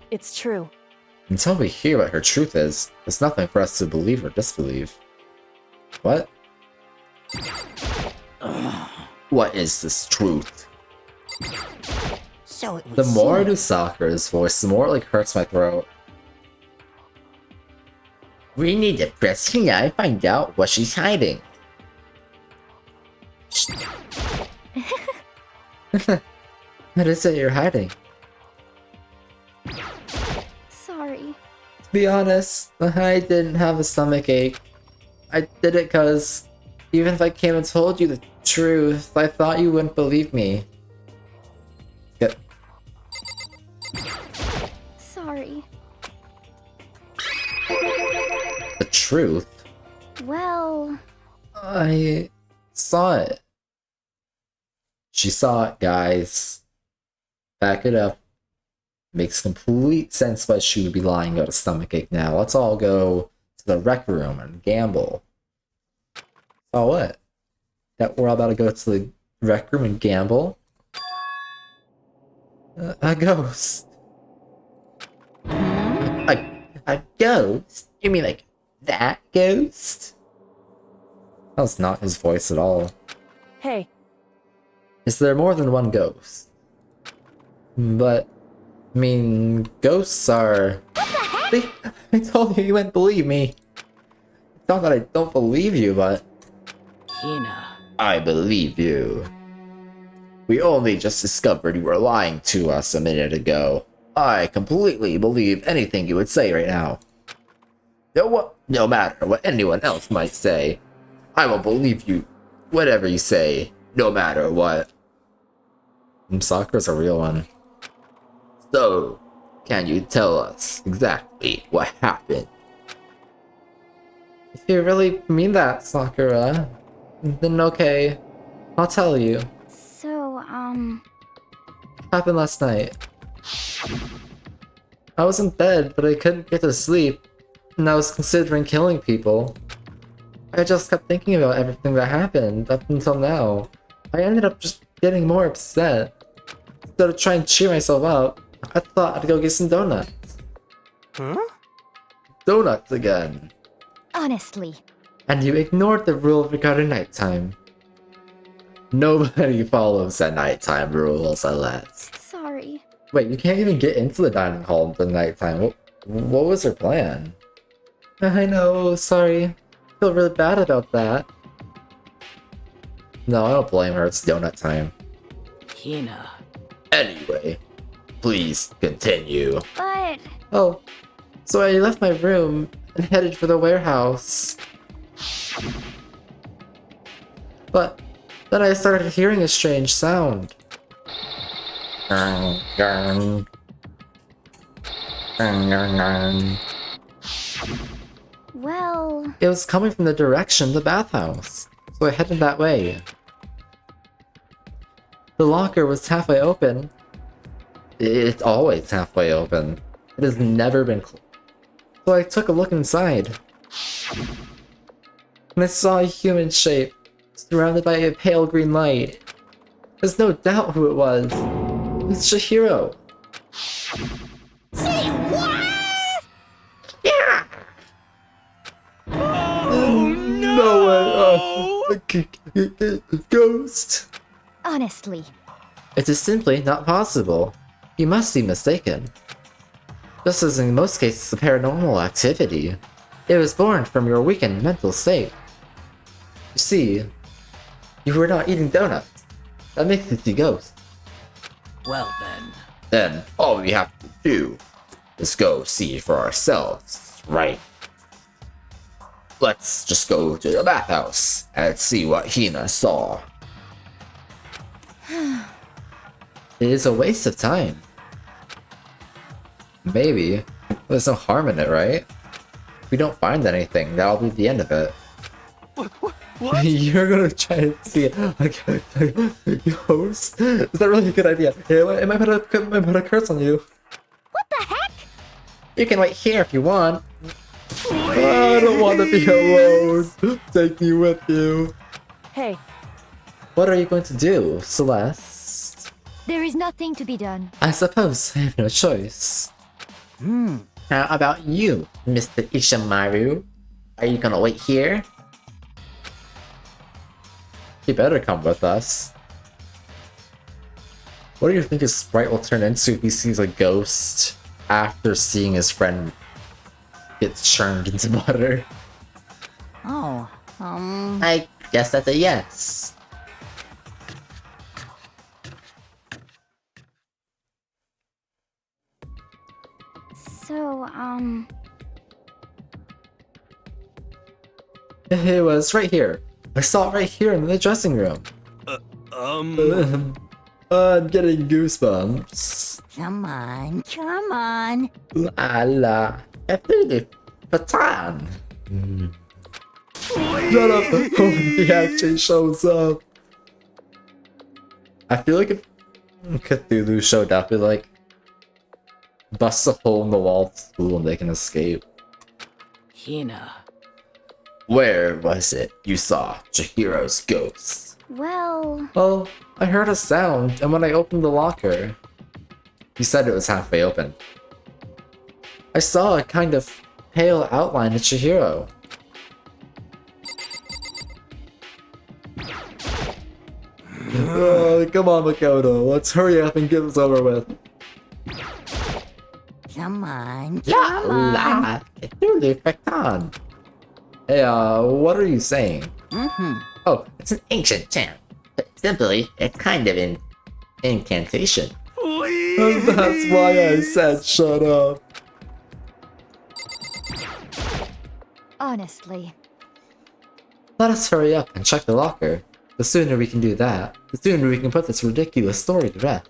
it's true. Until we hear what her truth is, there's nothing for us to believe or disbelieve. What? What is this truth? So it would The more I seem. do Sakura's voice, the more it like hurts my throat. We need to press Hina and find out what she's hiding. What is it you're hiding? Sorry. To be honest, I didn't have a stomach ache. I did it cause even if I came and told you the truth, I thought you wouldn't believe me. Yep. Sorry. The truth? Well, I saw it. She saw it, guys. Back it up. Makes complete sense why she would be lying about a stomachache now. Let's all go to the rec room and gamble. Oh, what? That we're all about to go to the rec room and gamble? A ghost. A ghost? You mean like that ghost? That was not his voice at all. Hey, Is there more than one ghost? But, I mean, ghosts are... I told you wouldn't believe me. It's not that I don't believe you, but... Hina. I believe you. We only just discovered you were lying to us a minute ago. I completely believe anything you would say right now. No matter what anyone else might say, I will believe you, whatever you say, no matter what. Sakura's a real one. So, can you tell us exactly what happened? If you really mean that, Sakura, then okay. I'll tell you. so, Happened last night. I was in bed, but I couldn't get to sleep, and I was considering killing people. I just kept thinking about everything that happened up until now. I ended up just getting more upset. Instead of trying to cheer myself up, I thought I'd go get some donuts. Huh? Donuts again. honestly. And you ignored the rule regarding nighttime. Nobody follows the nighttime rules unless... sorry. Wait, you can't even get into the dining hall at the nighttime. What was her plan? I know, sorry. I feel really bad about that. No, I don't blame her. It's donut time. Hina. Anyway, please continue. But, Oh, so I left my room and headed for the warehouse. But then I started hearing a strange sound. well, It was coming from the direction of the bathhouse, so I headed that way. The locker was halfway open. It's always halfway open. It has never been closed. So I took a look inside. And I saw a human shape, surrounded by a pale green light. There's no doubt who it was. It was Chihiro. Say what? Yeah! Oh No way! Ghost! Honestly. It is simply not possible. You must be mistaken. Just as in most cases of paranormal activity, it was born from your weakened mental state. You see, you were not eating donuts. That makes it the ghost. Well then. Then all we have to do is go see for ourselves, right? Let's just go to the bathhouse and see what Hina saw. It is a waste of time. Maybe. There's no harm in it, right? If we don't find anything, that'll be the end of it. What? You're gonna try to see a ghost? Is that really a good idea? Yeah, it might put a curse on you. what the heck? You can wait here if you want. I don't want to be alone. Take me with you. Hey, What are you going to do, Celeste? there is nothing to be done. I suppose I have no choice. How about you, Mr. Ishimaru? Are you gonna wait here? You better come with us. What do you think his sprite will turn into if he sees a ghost after seeing his friend get churned into butter? Oh, I guess that's a yes. So, It was right here. I saw it right here in the dressing room. I'm getting goosebumps. Come on, come on. La la. Patan. Shut up. He actually shows up. I feel like if Cthulhu showed up, it like busts a hole in the wall of the school and they can escape. Hina. Where was it you saw Chihiro's ghost? well, Well, I heard a sound, and when I opened the locker, you said it was halfway open. I saw a kind of pale outline of Chihiro. Oh, come on, Makoto. Let's hurry up and get this over with. Come on, La come on. la. Cthulhu Patan. Hey, what are you saying? Oh, it's an ancient chant. Simply, it's kind of an incantation. That's why I said shut up. Honestly. Let us hurry up and check the locker. The sooner we can do that, the sooner we can put this ridiculous story to rest.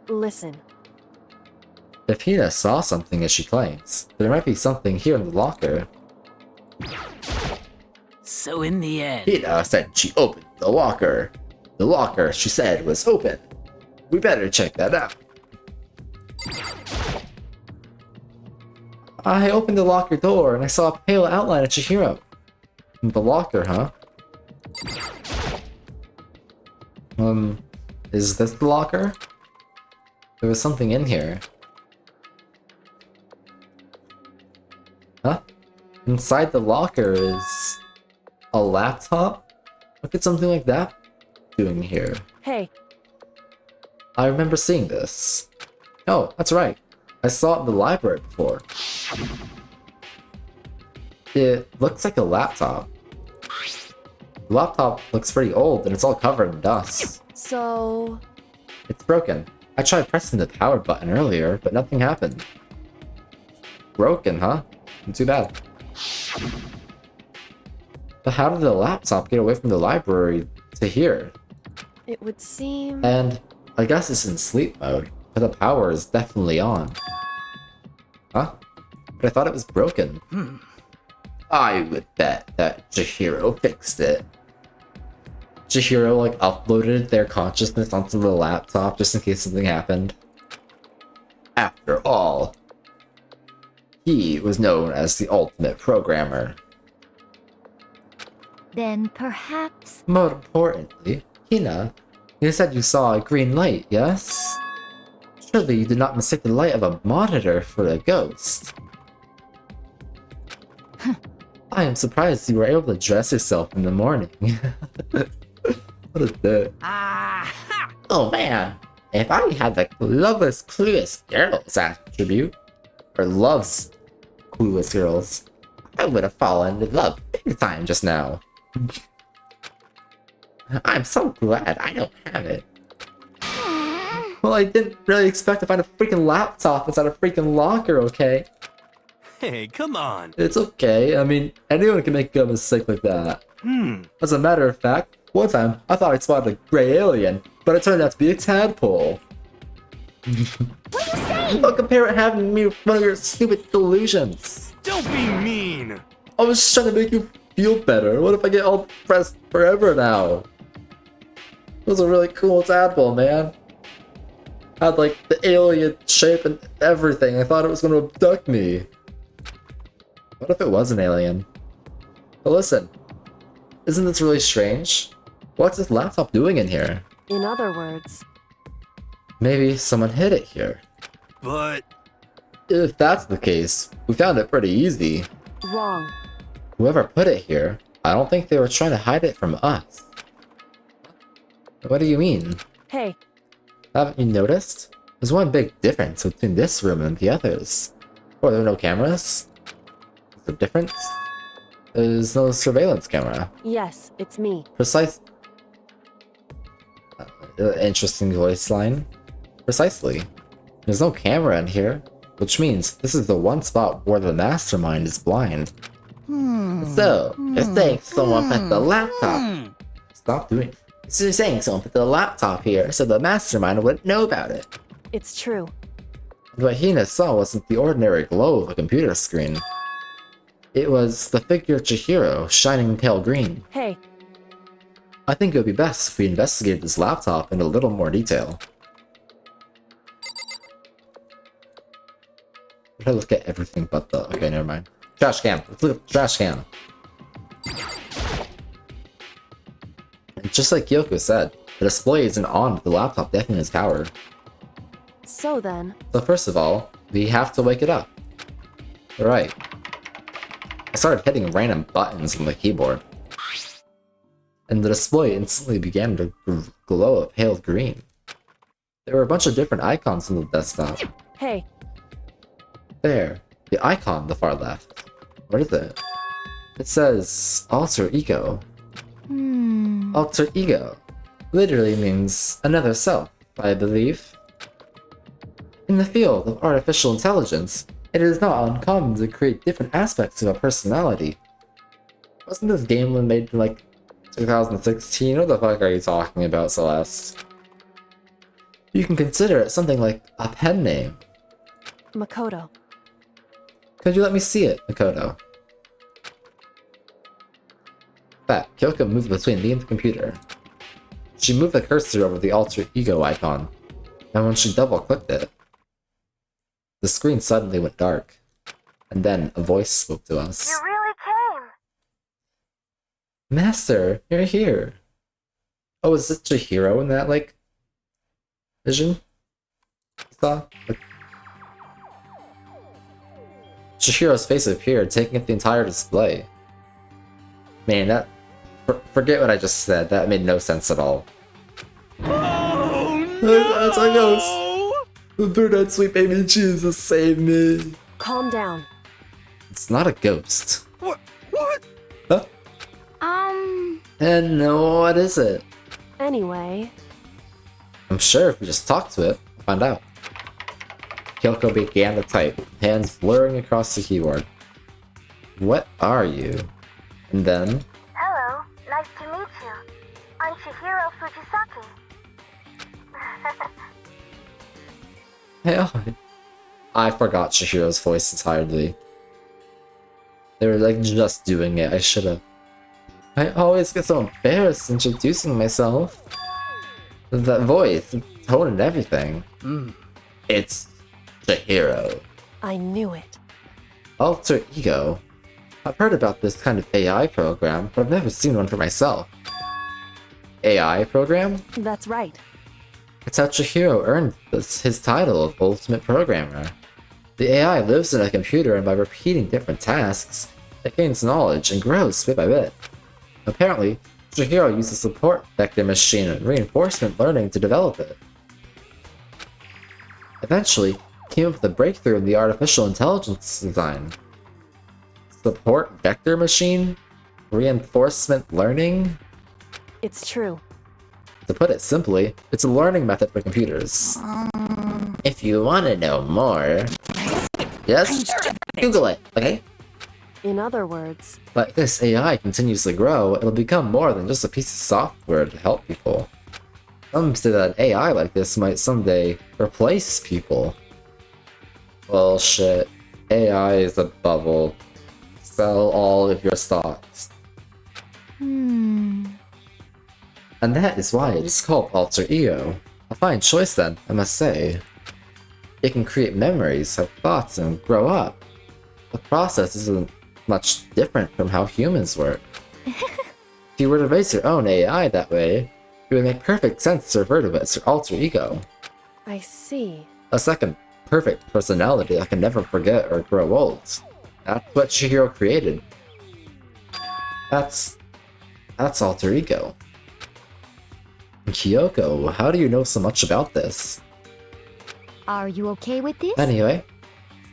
Listen, If Hina saw something as she claims, there might be something here in the locker. So in the end, Hina said she opened the locker. The locker, she said, was open. We better check that out. I opened the locker door and I saw a pale outline of Chihiro. The locker, huh? Is this the locker? There was something in here. Huh? Inside the locker is a laptop? What could something like that doing here? hey, I remember seeing this. Oh, that's right. I saw it in the library before. It looks like a laptop. The laptop looks pretty old and it's all covered in dust. so... It's broken. I tried pressing the power button earlier, but nothing happened. Broken, huh? Too bad. But how did the laptop get away from the library to here? It would seem... And I guess it's in sleep mode, but the power is definitely on. Huh? But I thought it was broken. I would bet that Chihiro fixed it. Chihiro like uploaded their consciousness onto the laptop just in case something happened. After all, he was known as the ultimate programmer. Then perhaps. More importantly, Hina, you said you saw a green light, yes? Surely you did not mistake the light of a monitor for a ghost. I am surprised you were able to dress yourself in the morning. What a dick. Oh man, if I had the loveless, clueless girls attribute, Or loves clueless girls. I would have fallen in love big time just now. I'm so glad I don't have it. Well, I didn't really expect to find a freaking laptop inside a freaking locker, okay? Hey, come on. It's okay, I mean, anyone can make a mistake like that. As a matter of fact, one time, I thought I spotted a gray alien, but it turned out to be a tadpole. what are you saying? Don't compare it having to me with one of your stupid delusions. Don't be mean. I was just trying to make you feel better. What if I get all depressed forever now? It was a really cool tadpole, man. Had like the alien shape and everything. I thought it was going to abduct me. What if it was an alien? But listen, isn't this really strange? What's this laptop doing in here? In other words, Maybe someone hid it here. But If that's the case, we found it pretty easy. wrong. Whoever put it here, I don't think they were trying to hide it from us. What do you mean? Hey, Haven't you noticed? There's one big difference between this room and the others. Oh, there are no cameras? Is there a difference? There's no surveillance camera. yes, it's me. Precise... Interesting voice line. Precisely. There's no camera in here, which means this is the one spot where the mastermind is blind. So, you're saying someone put the laptop... Stop doing... So you're saying someone put the laptop here so the mastermind wouldn't know about it. It's true. What Hina saw wasn't the ordinary glow of a computer screen. It was the figure of Chihiro, shining pale green. Hey, I think it would be best if we investigated this laptop in a little more detail. Should I look at everything but the... Okay, never mind. Trash can. Let's look at the trash can. And just like Kyoko said, the display isn't on, but the laptop definitely has power. so then, So first of all, we have to wake it up. Alright. I started hitting random buttons on the keyboard. And the display instantly began to glow a pale green. There were a bunch of different icons on the desktop. hey, There, the icon on the far left. What is it? It says alter ego. Alter ego literally means another self, I believe. In the field of artificial intelligence, it is not uncommon to create different aspects of a personality. Wasn't this game made in like 2016? What the fuck are you talking about, Celeste? You can consider it something like a pen name. Makoto. Could you let me see it, Makoto? That Kyoko moved between me and the computer. She moved the cursor over the alter ego icon, and when she double-clicked it, the screen suddenly went dark, and then a voice spoke to us. You really came! Master, you're here! Oh, is it Chihiro in that, like, vision? Saw? Chihiro's face appeared, taking up the entire display. Man, that... forget what I just said, that made no sense at all. Oh, It's a ghost! The brunette sweet baby Jesus, save me! Calm down. It's not a ghost. What? What? Huh? And what is it? Anyway, I'm sure if we just talk to it, we'll find out. Kyoko began to type, hands blurring across the keyboard. What are you? And then... Hello, nice to meet you. I'm Chihiro Fujisaki. Hey, I forgot Chihiro's voice entirely. They were like just doing it, I should've. I always get so embarrassed introducing myself. That voice, the tone and everything. It's Chihiro. I knew it. Alter ego. I've heard about this kind of AI program, but I've never seen one for myself. AI program? That's right. It's how Chihiro earned his title of Ultimate Programmer. The AI lives in a computer, and by repeating different tasks, it gains knowledge and grows bit by bit. Apparently, Chihiro used a support vector machine and reinforcement learning to develop it. Eventually, he came up with a breakthrough in the artificial intelligence design. Support vector machine? Reinforcement learning? It's true. To put it simply, it's a learning method for computers. If you want to know more, just Google it, okay? In other words, But if this AI continues to grow, it'll become more than just a piece of software to help people. Some say that an AI like this might someday replace people. Bullshit. AI is a bubble. Sell all of your stocks. And that is why it is called Alter Ego. A fine choice then, I must say. It can create memories, have thoughts, and grow up. The process isn't much different from how humans work. If you were to raise your own AI that way, it would make perfect sense to refer to it as your alter ego. I see. A second perfect personality that can never forget or grow old. That's what Chihiro created. That's alter ego. Kyoko, how do you know so much about this? Are you okay with this? Anyway,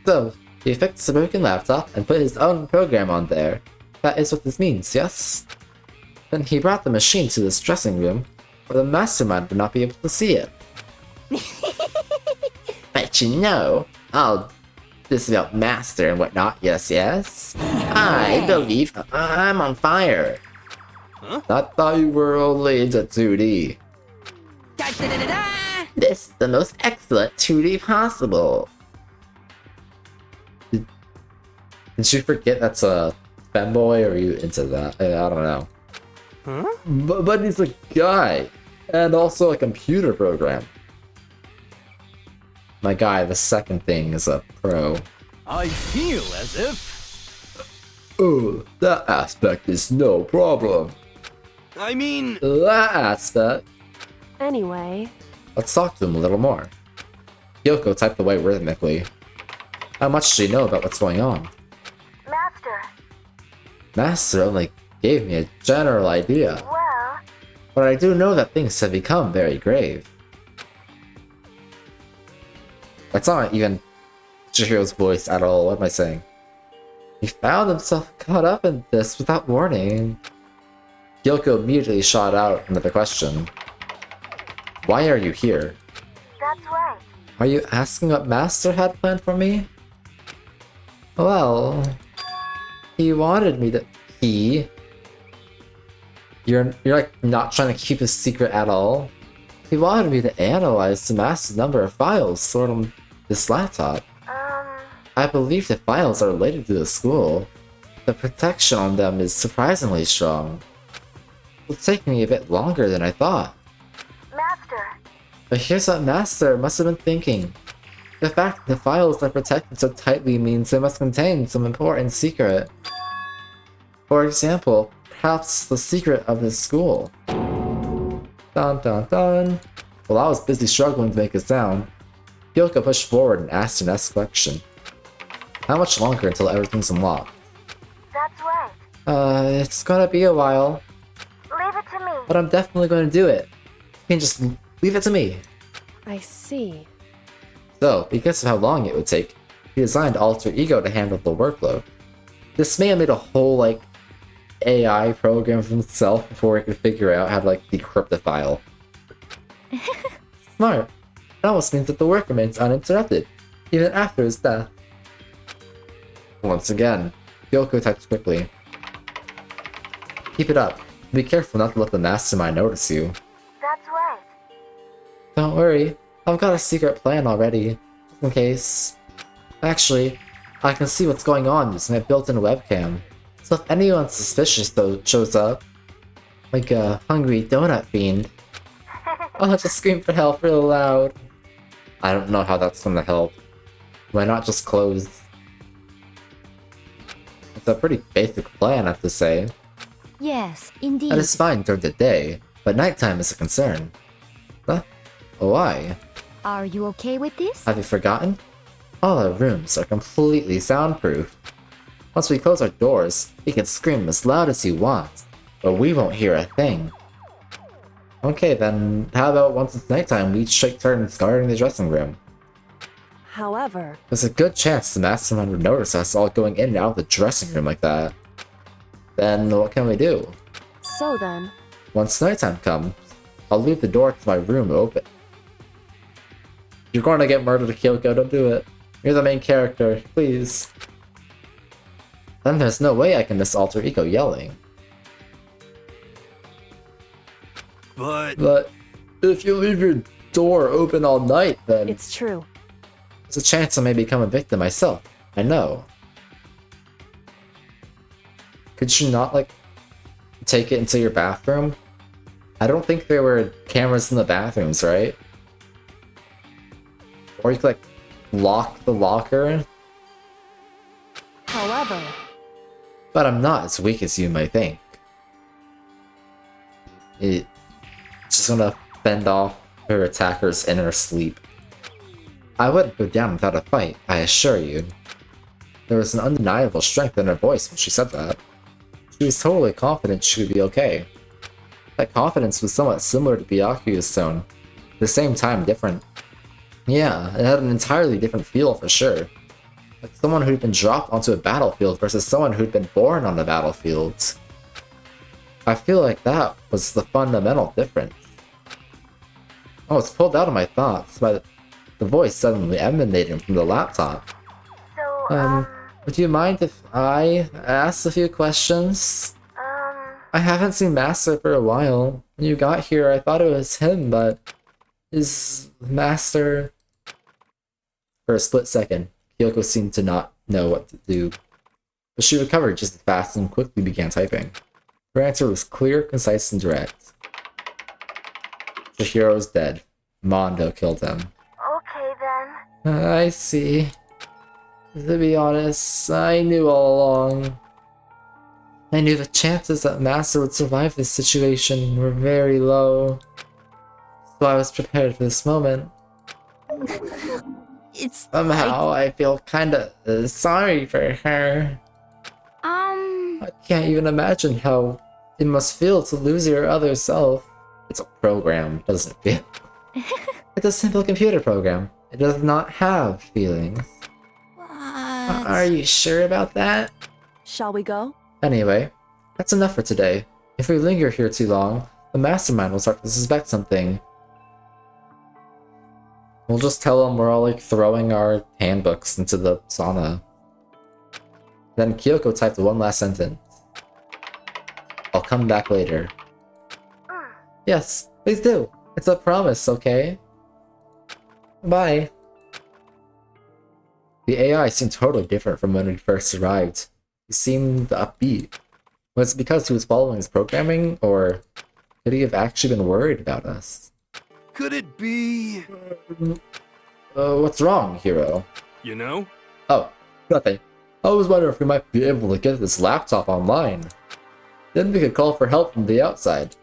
so, he fixed the broken laptop and put his own program on there. That is what this means, yes? Then he brought the machine to this dressing room, where the mastermind would not be able to see it. But let you know. All this about Master and whatnot, yes? I believe I'm on fire. I thought you were only into 2D. This is the most excellent 2D possible. Did you forget that's a femboy, or are you into that? I don't know. But he's a guy, and also a computer program. My guy, the second thing, is a pro. I feel as if... Oh, that aspect is no problem. I mean... That aspect? Anyway, Let's talk to him a little more. Kyoko typed away rhythmically. How much does she know about what's going on? Master, Master only gave me a general idea, well, but I do know that things have become very grave. That's not even Chihiro's voice at all. What am I saying? He found himself caught up in this without warning. Kyoko immediately shot out another question. Why are you here? that's right. Are you asking what Master had planned for me? Well, he wanted me to... You're like not trying to keep a secret at all? He wanted me to analyze the massive number of files stored on this laptop. I believe the files are related to the school. The protection on them is surprisingly strong. It'll take me a bit longer than I thought. Master, But here's what Master must have been thinking. The fact that the files are protected so tightly means they must contain some important secret. For example, perhaps the secret of this school. Dun dun dun. While I was busy struggling to make a sound, Kyoko pushed forward and asked her next question. How much longer until everything's unlocked? that's right. It's gonna be a while, Leave it to me. but I'm definitely gonna do it. You can just leave it to me. I see. So, because of how long it would take, he designed Alter Ego to handle the workload. This may have made a whole, like, AI program for himself before he could figure out how to, like, decrypt the file. Smart. It almost means that the work remains uninterrupted, even after his death. Once again, Kyoko types quickly. Keep it up. Be careful not to let the mastermind notice you. That's right. Don't worry, I've got a secret plan already, just in case. Actually, I can see what's going on using my built-in webcam. So if anyone suspicious though shows up, like a hungry donut fiend, I'll have to scream for help real loud. I don't know how that's gonna help. Why not just close? It's a pretty basic plan, I have to say. Yes, indeed. That is fine during the day, but nighttime is a concern. Huh? Why? Are you okay with this? Have you forgotten? All our rooms are completely soundproof. Once we close our doors, he can scream as loud as he wants, but we won't hear a thing. Okay then, how about once it's nighttime we each take turns guarding the dressing room? However, There's a good chance the mastermind would notice us all going in and out of the dressing room like that. Then what can we do? so then, Once nighttime comes, I'll leave the door to my room open. You're going to get murdered, Kyoko, don't do it. You're the main character, please. Then there's no way I can miss Alter Ego yelling. But if you leave your door open all night, then it's true. there's a chance I may become a victim myself. I know. Could you not, like, take it into your bathroom? I don't think there were cameras in the bathrooms, right? Or you could, like, lock the locker? However, But I'm not as weak as you might think. It's just gonna fend off her attackers in her sleep. I wouldn't go down without a fight, I assure you. There was an undeniable strength in her voice when she said that. She was totally confident she would be okay. That confidence was somewhat similar to Byakuya's tone, at the same time different. Yeah, it had an entirely different feel for sure. Like someone who'd been dropped onto a battlefield versus someone who'd been born on the battlefield. I feel like that was the fundamental difference. Oh, it's pulled out of my thoughts, but the voice suddenly emanating from the laptop. So, Would you mind if I ask a few questions? I haven't seen Master for a while. When you got here, I thought it was him, but is Master... For a split second, Kyoko seemed to not know what to do. But she recovered just as fast and quickly began typing. Her answer was clear, concise, and direct. Chihiro's dead. Mondo killed him. okay then. I see. To be honest, I knew all along. I knew the chances that Master would survive this situation were very low. So I was prepared for this moment. Somehow I feel kinda sorry for her. I can't even imagine how it must feel to lose your other self. It's a program, doesn't feel. It's a simple computer program. It does not have feelings. Are you sure about that? Shall we go? Anyway, that's enough for today. If we linger here too long, the mastermind will start to suspect something. We'll just tell them we're all like throwing our handbooks into the sauna. Then Kyoko typed one last sentence. I'll come back later. Yes, please do. It's a promise, okay? Bye. The AI seemed totally different from when we first arrived. He seemed upbeat. Was it because he was following his programming, or could he have actually been worried about us? Could it be... What's wrong, Hiro? You know? Oh, nothing. I was wondering if we might be able to get this laptop online. Then we could call for help from the outside.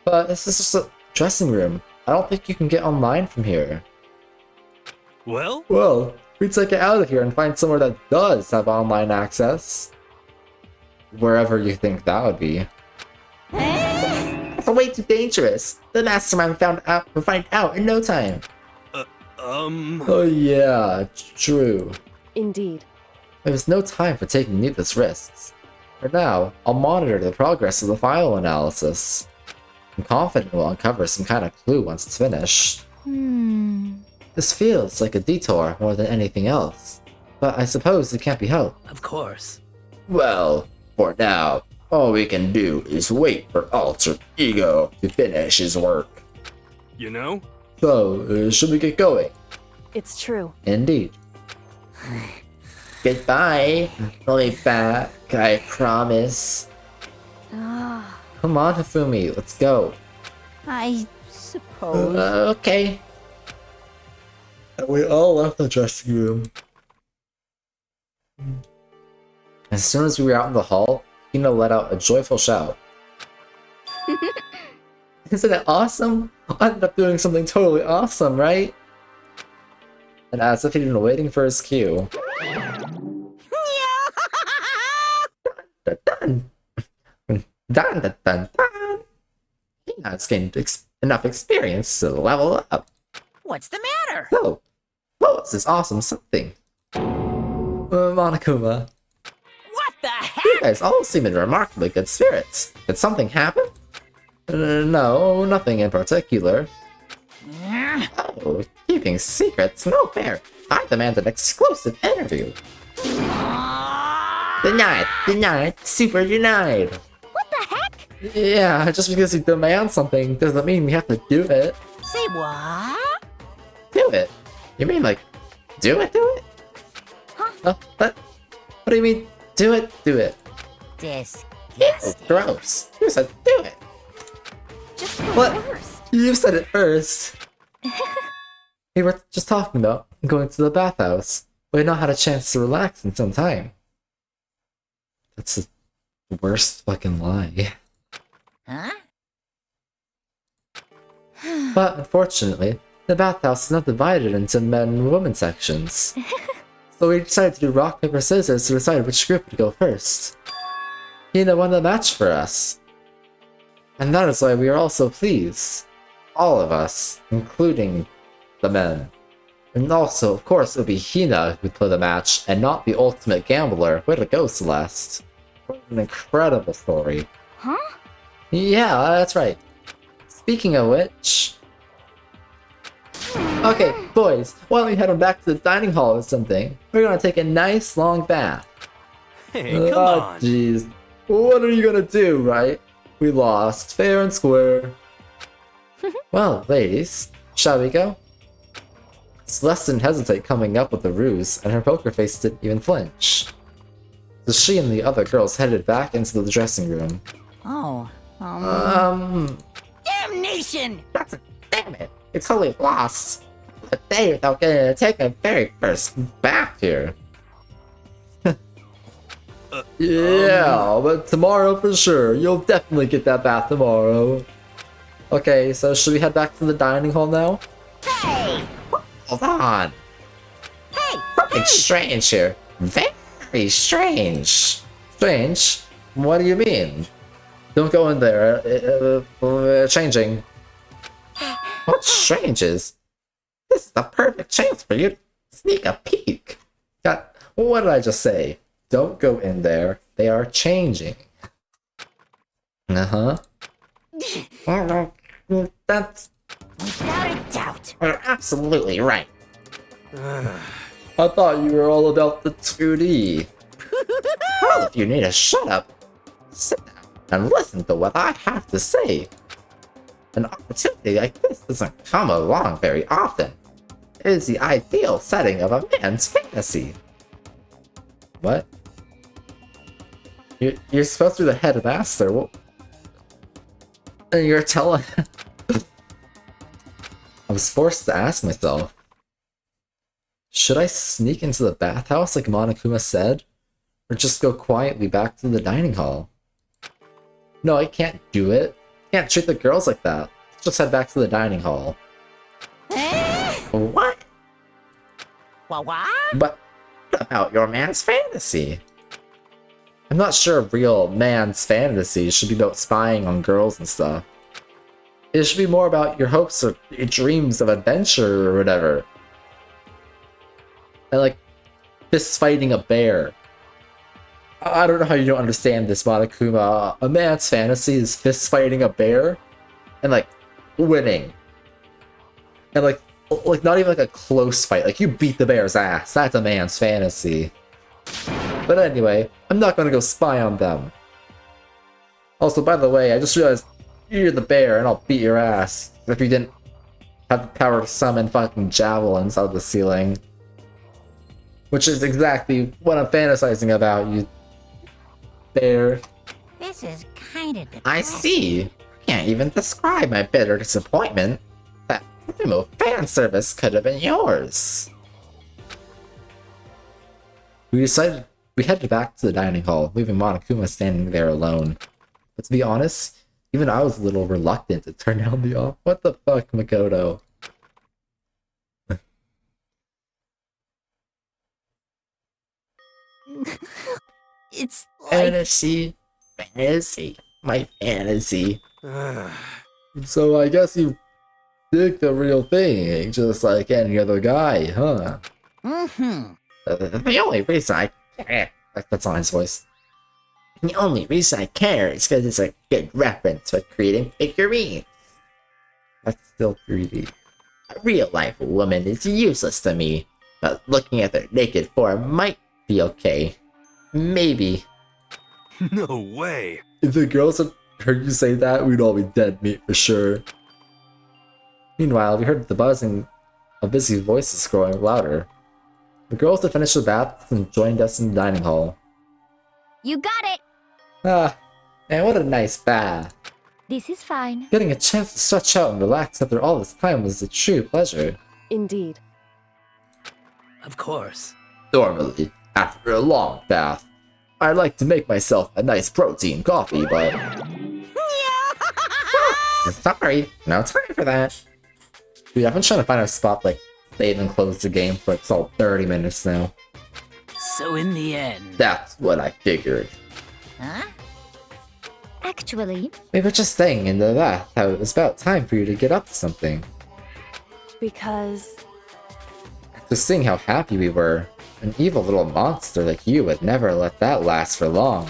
But this is just a dressing room. I don't think you can get online from here. Well? Well, we'd take it out of here and find somewhere that does have online access. Wherever you think that would be. It's way too dangerous. The mastermind will find out in no time. Oh yeah, true. Indeed. There's no time for taking needless risks. For now, I'll monitor the progress of the file analysis. I'm confident we'll uncover some kind of clue once it's finished. This feels like a detour more than anything else. But I suppose it can't be helped. Of course. Well, for now, all we can do is wait for Alter Ego to finish his work. You know? So, should we get going? It's true. Indeed. Goodbye. I'll be back, I promise. Come on, Hifumi, let's go. I suppose. Okay. We all left the dressing room. As soon as we were out in the hall, Hina let out a joyful shout. Isn't it awesome? I ended up doing something totally awesome, right? And as if he'd been waiting for his cue. Dun, dun, dun, dun, dun, dun, dun. Hina's gained enough experience to level up. What's the matter? So, what was this awesome something? Monokuma, What the heck? you guys all seem in remarkably good spirits. Did something happen? No, nothing in particular. Oh, keeping secrets? No fair. I demand an exclusive interview. Denied, denied, super denied. What the heck? Yeah, just because you demand something doesn't mean we have to do it. Say what? Do it? You mean like, do it, do it? Huh? What do you mean, do it, do it? Disgusting. Ew, gross. You said do it. Just the What? worst. You said it first. We were just talking about going to the bathhouse. We had not had a chance to relax in some time. That's the worst fucking lie. Huh? But unfortunately, the bathhouse is not divided into men and women sections. So we decided to do rock, paper, scissors to decide which group would go first. Hina won the match for us. And that is why we are all so pleased. All of us, including the men. And also, of course, it would be Hina who'd play the match, and not the ultimate gambler. Way to go, Celeste. What an incredible story. Huh? Yeah, that's right. Speaking of which... Okay, boys, why don't we head on back to the dining hall or something? We're gonna take a nice long bath. Hey, come Oh, on. jeez. What are you gonna do, right? We lost, fair and square. Well, ladies, shall we go? Celeste didn't hesitate coming up with the ruse, and her poker face didn't even flinch. So she and the other girls headed back into the dressing room. Oh, damnation! That's a damn it. It's totally lost. A day without getting to take a very first bath here. Yeah, but tomorrow for sure. You'll definitely get that bath tomorrow. Okay, so should we head back to the dining hall now? Hey! Hold on. Hey! Something strange here. Very strange. Strange? What do you mean? Don't go in there. Changing. What's strange is, this is the perfect chance for you to sneak a peek. God, what did I just say? Don't go in there. They are changing. Uh-huh. That's... Without a doubt. You're absolutely right. I thought you were all about the 2D. Well, if you need to shut up, sit down and listen to what I have to say. An opportunity like this doesn't come along very often. It is the ideal setting of a man's fantasy. What? You're supposed to be the head master. What? And you're telling... I was forced to ask myself. Should I sneak into the bathhouse like Monokuma said? Or just go quietly back to the dining hall? No, I can't do it. Can't treat the girls like that. Let's just head back to the dining hall. What What? What about your man's fantasy? I'm not sure a real man's fantasy should be about spying on girls and stuff. It should be more about your hopes or your dreams of adventure or whatever. And like, fist fighting a bear. I don't know how you don't understand this, Monokuma. A man's fantasy is fist fighting a bear and like winning. And like not even like a close fight. Like you beat the bear's ass. That's a man's fantasy. But anyway, I'm not gonna go spy on them. Also, by the way, I just realized you're the bear and I'll beat your ass if you didn't have the power to summon fucking javelins out of the ceiling. Which is exactly what I'm fantasizing about, you bear. This is kind of depressing. I see. I can't even describe my bitter disappointment. That primo fan service could have been yours. We headed back to the dining hall, leaving Monokuma standing there alone. But to be honest, even I was a little reluctant to turn down the off. What the fuck, Makoto? It's like... Fantasy. My fantasy. So I guess you dig the real thing, just like any other guy, huh? Mm-hmm. The only reason I care. That's not his voice. The only reason I care is because it's a good reference for creating figurines. That's still 3D. A real life woman is useless to me, but looking at their naked form might be okay. Maybe. No way. If the girls had heard you say that, we'd all be dead meat for sure. Meanwhile, we heard the buzzing of busy voices growing louder. The girls had finished the baths and joined us in the dining hall. You got it! Ah, man, what a nice bath. This is fine. Getting a chance to stretch out and relax after all this time was a true pleasure. Indeed. Of course. Normally, after a long bath, I'd like to make myself a nice protein coffee, but... Sorry, no time for that. Dude, I've been trying to find a spot like save and close the game for like all 30 minutes now. So in the end... That's what I figured. Huh? Actually, We were just saying in the bath how it was about time for you to get up to something. Because... After seeing how happy we were, an evil little monster like you would never let that last for long.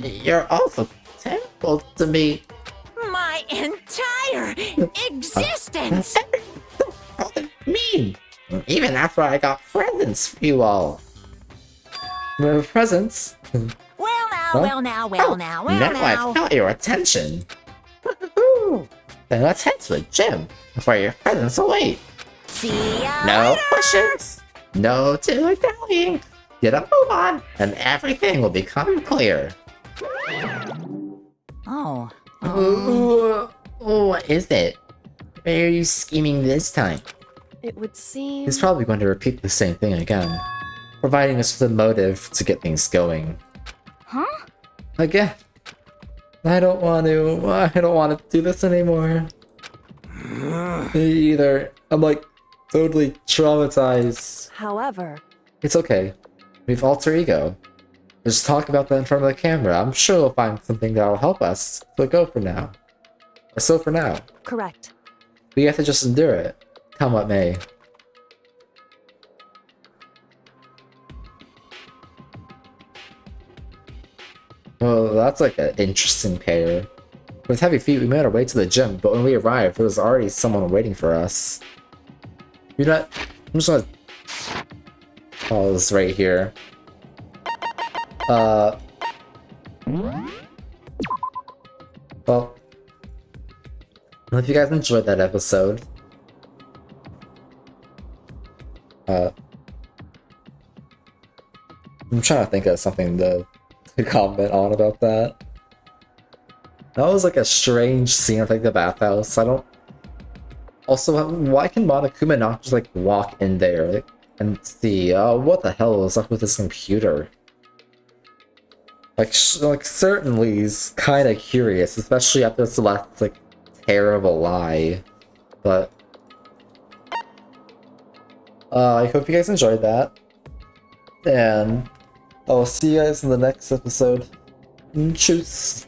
You're also terrible to me. My entire existence! called it mean. Even after I got presents for you all. Remember presents? Well now, Huh? well now, well now, well Now now. I've got your attention. Woohoo! Then let's head to the gym where your presents await. See ya No later. questions, no dilly-dallying. Get a move on, and everything will become clear. Oh. What is it? Why are you scheming this time? It would seem. He's probably going to repeat the same thing again, providing us with a motive to get things going. Huh? Again. I don't want to do this anymore. Me either. I'm like totally traumatized. However, It's okay. We've alter ego. Just talk about that in front of the camera. I'm sure we'll find something that'll help us. So go for now. Or so for now. correct. We have to just endure it. Come what may. Well, that's like an interesting pair. With heavy feet, we made our way to the gym, but when we arrived, there was already someone waiting for us. I'm just gonna pause right here. Well, I hope you guys enjoyed that episode. I'm trying to think of something to comment on about that. That was like a strange scene of like the bathhouse. I don't. Also, why can Monokuma not just like walk in there and see? What the hell is up with this computer? Like, certainly is kind of curious, especially after this last like terrible lie. But I hope you guys enjoyed that, and I'll see you guys in the next episode. Tschüss.